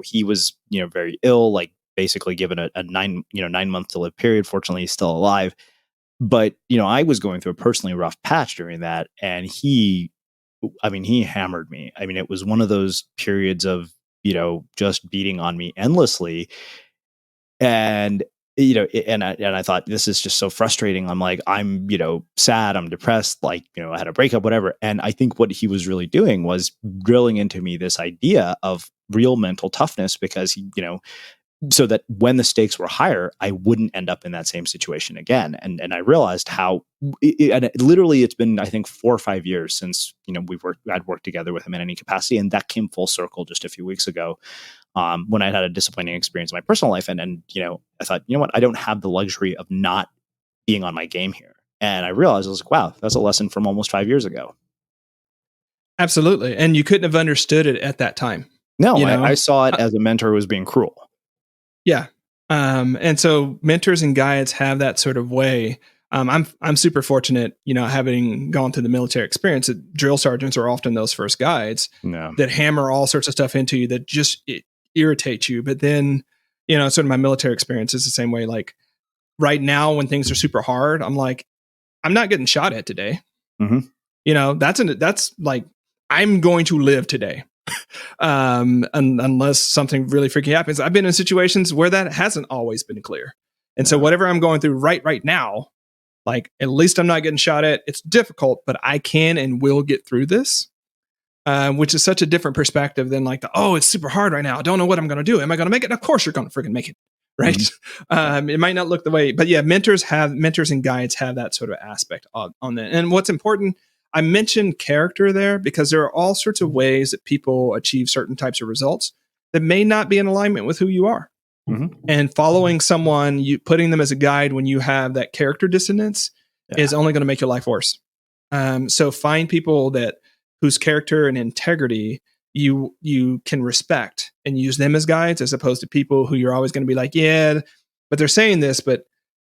He was, very ill, like basically given a 9-month to live period. Fortunately, he's still alive. But, I was going through a personally rough patch during that. And he hammered me. I mean, it was one of those periods of, just beating on me endlessly. And, I thought, this is just so frustrating. I'm like, I'm, sad, I'm depressed, like, I had a breakup, whatever. And I think what he was really doing was drilling into me this idea of real mental toughness because he, so that when the stakes were higher, I wouldn't end up in that same situation again. And I realized how, it's been, I think, 4 or 5 years since, I'd worked together with him in any capacity. And that came full circle just a few weeks ago when I had a disappointing experience in my personal life. And I thought, what, I don't have the luxury of not being on my game here. And I realized, I was like, wow, that's a lesson from almost 5 years ago. Absolutely. And you couldn't have understood it at that time. No, I saw it as a mentor who was being cruel. Yeah. And so mentors and guides have that sort of way. I'm super fortunate, having gone through the military experience, that drill sergeants are often those first guides that hammer all sorts of stuff into you that just irritates you. But then, sort of my military experience is the same way. Like right now when things are super hard, I'm like, I'm not getting shot at today. Mm-hmm. That's like, I'm going to live today. Unless something really freaky happens. I've been in situations where that hasn't always been clear. And so whatever I'm going through right now, like at least I'm not getting shot at. It's difficult, but I can and will get through this. Which is such a different perspective than like it's super hard right now. I don't know what I'm going to do. Am I going to make it? Of course you're going to freaking make it. Right. Mm-hmm. It might not look the way, but yeah, mentors and guides have that sort of aspect on that. And what's important, I mentioned character there because there are all sorts of ways that people achieve certain types of results that may not be in alignment with who you are. Mm-hmm. And following someone, putting them as a guide when you have that character dissonance is only going to make your life worse. So find people whose character and integrity you can respect and use them as guides, as opposed to people who you're always going to be like, yeah, but they're saying this, but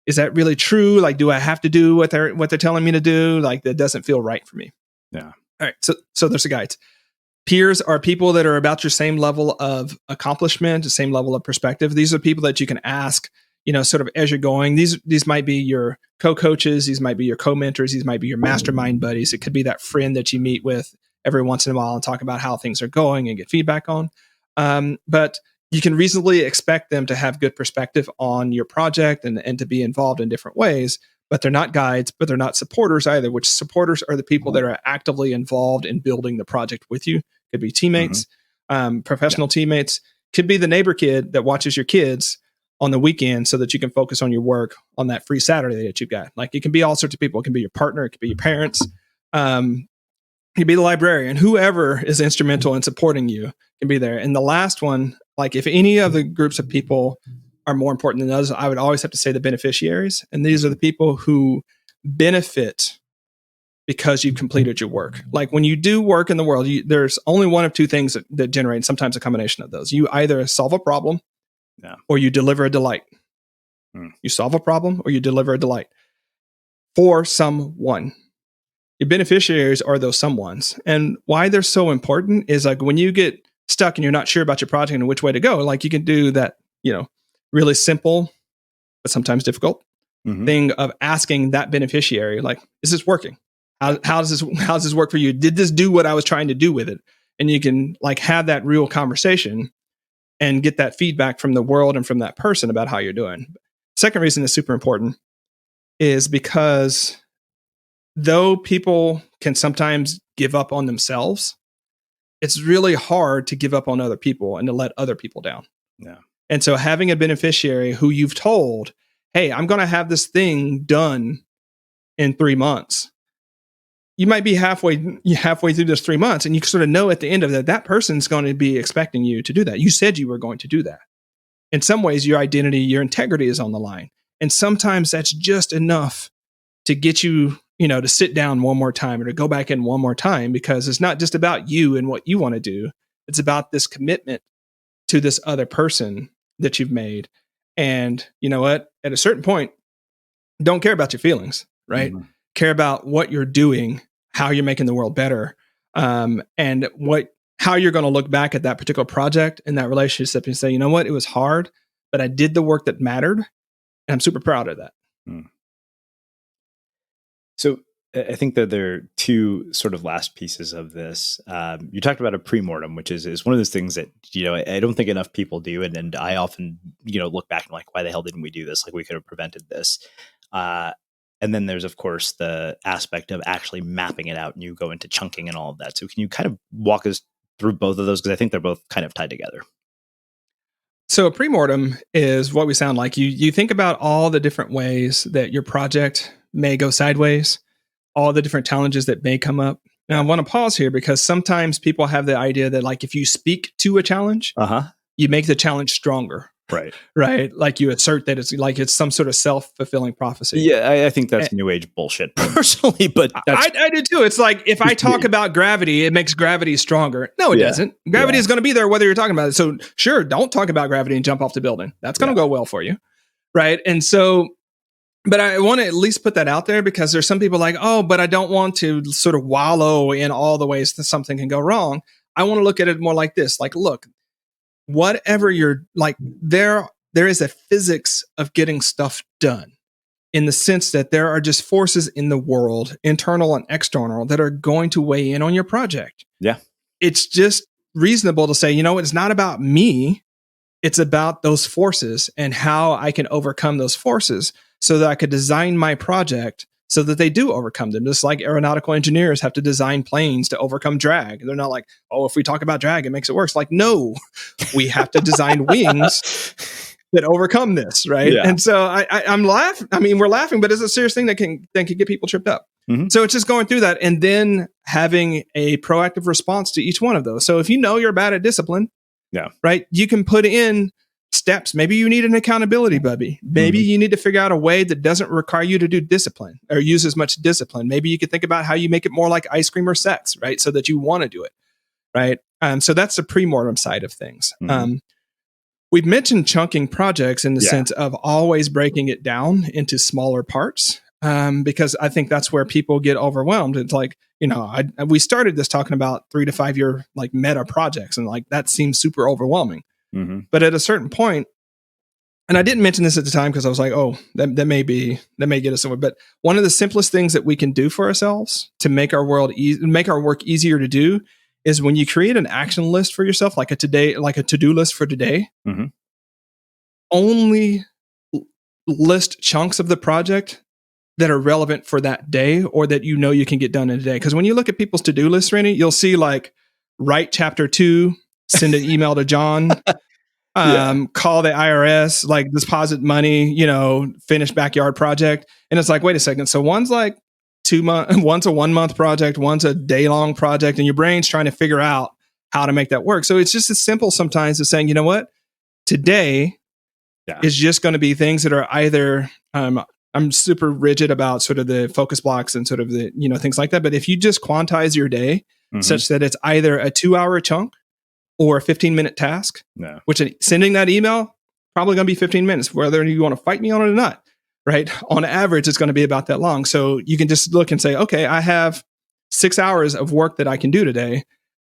is that really true? Like, do I have to do what they're telling me to do? Like, that doesn't feel right for me. Yeah. All right. So there's the guides. Peers are people that are about your same level of accomplishment, the same level of perspective. These are people that you can ask, sort of as you're going. These might be your co-coaches. These might be your co-mentors. These might be your mastermind buddies. It could be that friend that you meet with every once in a while and talk about how things are going and get feedback on. But you can reasonably expect them to have good perspective on your project and to be involved in different ways, but they're not guides, but they're not supporters either, which supporters are the people that are actively involved in building the project with you. Could be teammates, professional teammates, could be the neighbor kid that watches your kids on the weekend so that you can focus on your work on that free Saturday that you've got. Like it can be all sorts of people. It can be your partner. It could be your parents. It could be the librarian, whoever is instrumental in supporting you can be there. And the last one, like if any of the groups of people are more important than others, I would always have to say the beneficiaries. And these are the people who benefit because you've completed your work. Like when you do work in the world, there's only one of two things that generate, sometimes a combination of those. You either solve a problem or you deliver a delight. You solve a problem or you deliver a delight for someone. Your beneficiaries are those someones. And why they're so important is like when you get stuck and you're not sure about your project and which way to go, like you can do that, really simple, but sometimes difficult thing of asking that beneficiary, like, is this working? How does this work for you? Did this do what I was trying to do with it? And you can like have that real conversation and get that feedback from the world and from that person about how you're doing. Second reason is super important is because though people can sometimes give up on themselves, it's really hard to give up on other people and to let other people down. Yeah. And so having a beneficiary who you've told, hey, I'm going to have this thing done in 3 months. You might be halfway through this 3 months, and you sort of know at the end of that person's going to be expecting you to do that. You said you were going to do that. in some ways, your identity, your integrity is on the line. And sometimes that's just enough to get you, to sit down one more time or to go back in one more time, because it's not just about you and what you want to do. It's about this commitment to this other person that you've made. And you know what? At a certain point, don't care about your feelings, right? Mm-hmm. Care about what you're doing, how you're making the world better, and how you're going to look back at that particular project and that relationship and say, you know what? It was hard, but I did the work that mattered, and I'm super proud of that. Mm. So I think that there are two sort of last pieces of this. You talked about a premortem, which is one of those things that, I don't think enough people do. And I often, look back and I'm like, why the hell didn't we do this? Like, we could have prevented this. And then there's, of course, the aspect of actually mapping it out, and you go into chunking and all of that. So can you kind of walk us through both of those? Because I think they're both kind of tied together. So a premortem is what we sound like. You think about all the different ways that your project may go sideways, all the different challenges that may come up. Now, I want to pause here because sometimes people have the idea that, like, if you speak to a challenge, you make the challenge stronger. Right. Like, you assert that it's some sort of self-fulfilling prophecy. Yeah, I think that's new age bullshit personally, but I do too. It's like, if I talk about gravity, it makes gravity stronger. No, it doesn't. Gravity is going to be there whether you're talking about it. So sure, don't talk about gravity and jump off the building. That's going to go well for you. Right. And so, but I want to at least put that out there, because there's some people like, oh, but I don't want to sort of wallow in all the ways that something can go wrong. I want to look at it more like this. Like, look, whatever you're like, there is a physics of getting stuff done, in the sense that there are just forces in the world, internal and external, that are going to weigh in on your project. Yeah. It's just reasonable to say, it's not about me. It's about those forces and how I can overcome those forces, so that I could design my project so that they do overcome them. Just like aeronautical engineers have to design planes to overcome drag. They're not like, oh, if we talk about drag, it makes it worse. Like, no, we have to design wings that overcome this, right? Yeah. And so I'm laughing. I mean, we're laughing, but it's a serious thing that can get people tripped up. Mm-hmm. So it's just going through that, and then having a proactive response to each one of those. So if you know you're bad at discipline, right, you can put in steps. Maybe you need an accountability buddy. Maybe you need to figure out a way that doesn't require you to do discipline or use as much discipline. Maybe you could think about how you make it more like ice cream or sex, right? So that you want to do it, right? So that's the premortem side of things. We've mentioned chunking projects in the sense of always breaking it down into smaller parts, because I think that's where people get overwhelmed. It's like, we started this talking about 3 to 5 year like meta projects, and like that seems super overwhelming. But at a certain point, and I didn't mention this at the time because I was like, oh, that may get us somewhere. But one of the simplest things that we can do for ourselves to make our make our work easier to do, is when you create an action list for yourself, like a to-do list for today, only list chunks of the project that are relevant for that day, or that you can get done in a day. Because when you look at people's to-do lists, Rennie, you'll see like write chapter 2, send an email to John, call the IRS, like deposit money, finish backyard project. And it's like, wait a second. So one's like 2 months, one's a 1 month project, one's a day long project, and your brain's trying to figure out how to make that work. So it's just as simple sometimes as saying, you know what, today is just going to be things that are either, I'm super rigid about sort of the focus blocks and sort of the, things like that. But if you just quantize your day such that it's either a 2-hour chunk or a 15-minute task, which sending that email, probably going to be 15 minutes, whether you want to fight me on it or not, right? On average, it's going to be about that long. So you can just look and say, okay, I have 6 hours of work that I can do today.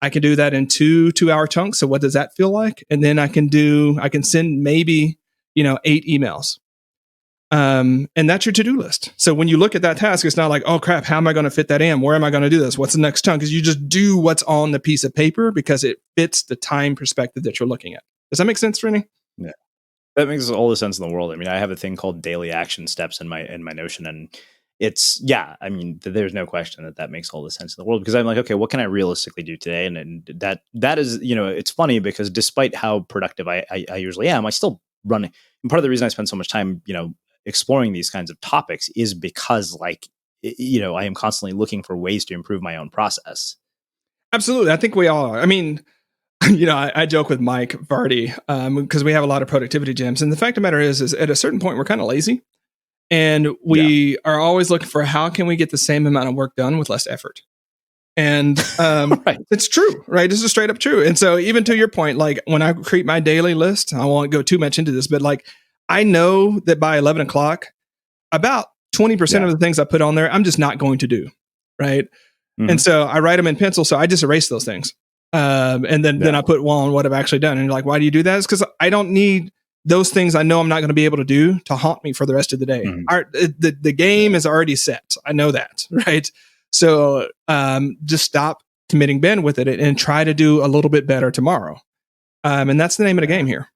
I can do that in 2-hour chunks. So what does that feel like? And then I can send maybe, 8 emails. And that's your to-do list. So when you look at that task, it's not like, oh crap, how am I going to fit that in? Where am I going to do this? What's the next chunk? Because you just do what's on the piece of paper because it fits the time perspective that you're looking at. Does that make sense, Rennie? Yeah, that makes all the sense in the world. I mean, I have a thing called daily action steps in my Notion, and it's, I mean, there's no question that makes all the sense in the world, because I'm like, okay, what can I realistically do today? And that is, it's funny because despite how productive I usually am, I still run. And part of the reason I spend so much time, exploring these kinds of topics is because, like, I am constantly looking for ways to improve my own process. Absolutely. I think we all are. I mean, I joke with Mike Vardy because we have a lot of productivity gyms. And the fact of the matter is at a certain point, we're kind of lazy. And we are always looking for how can we get the same amount of work done with less effort. And Right. It's true, right? This is straight up true. And so even to your point, like when I create my daily list, I won't go too much into this, but like I know that by 11 o'clock, about 20% of the things I put on there, I'm just not going to do, right? And so I write them in pencil. So I just erase those things. And then I put one on what I've actually done. And you're like, why do you do that? It's because I don't need those things I know I'm not going to be able to do to haunt me for the rest of the day. The game is already set. I know that, right? So just stop committing Ben with it and try to do a little bit better tomorrow. And that's the name of the game here.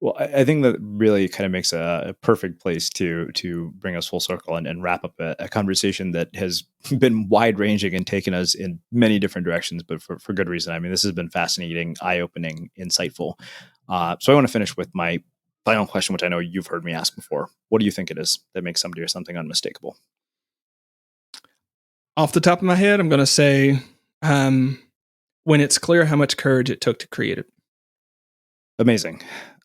Well, I think that really kind of makes a perfect place to bring us full circle and wrap up a conversation that has been wide ranging and taken us in many different directions, but for good reason. I mean, this has been fascinating, eye-opening, insightful. So I want to finish with my final question, which I know you've heard me ask before. What do you think it is that makes somebody or something unmistakable? Off the top of my head, I'm going to say when it's clear how much courage it took to create it. Amazing.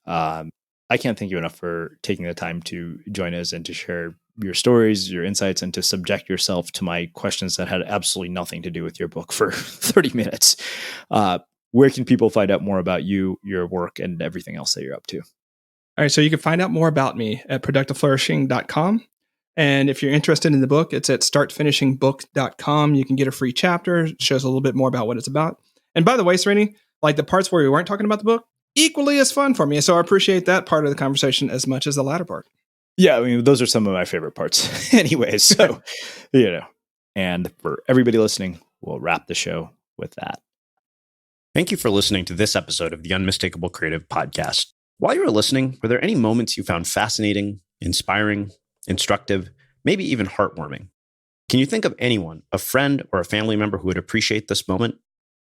I can't thank you enough for taking the time to join us and to share your stories, your insights, and to subject yourself to my questions that had absolutely nothing to do with your book for 30 minutes. Where can people find out more about you, your work, and everything else that you're up to? All right, so you can find out more about me at productiveflourishing.com. And if you're interested in the book, it's at startfinishingbook.com. You can get a free chapter. It shows a little bit more about what it's about. And by the way, Srini, like the parts where we weren't talking about the book, equally as fun for me. So I appreciate that part of the conversation as much as the latter part. Yeah, I mean, those are some of my favorite parts anyways. So, and for everybody listening, we'll wrap the show with that. Thank you for listening to this episode of the Unmistakable Creative Podcast. While you were listening, were there any moments you found fascinating, inspiring, instructive, maybe even heartwarming? Can you think of anyone, a friend or a family member who would appreciate this moment?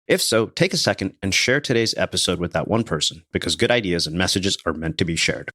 If so, take a second and share today's episode with that one person, because good ideas and messages are meant to be shared.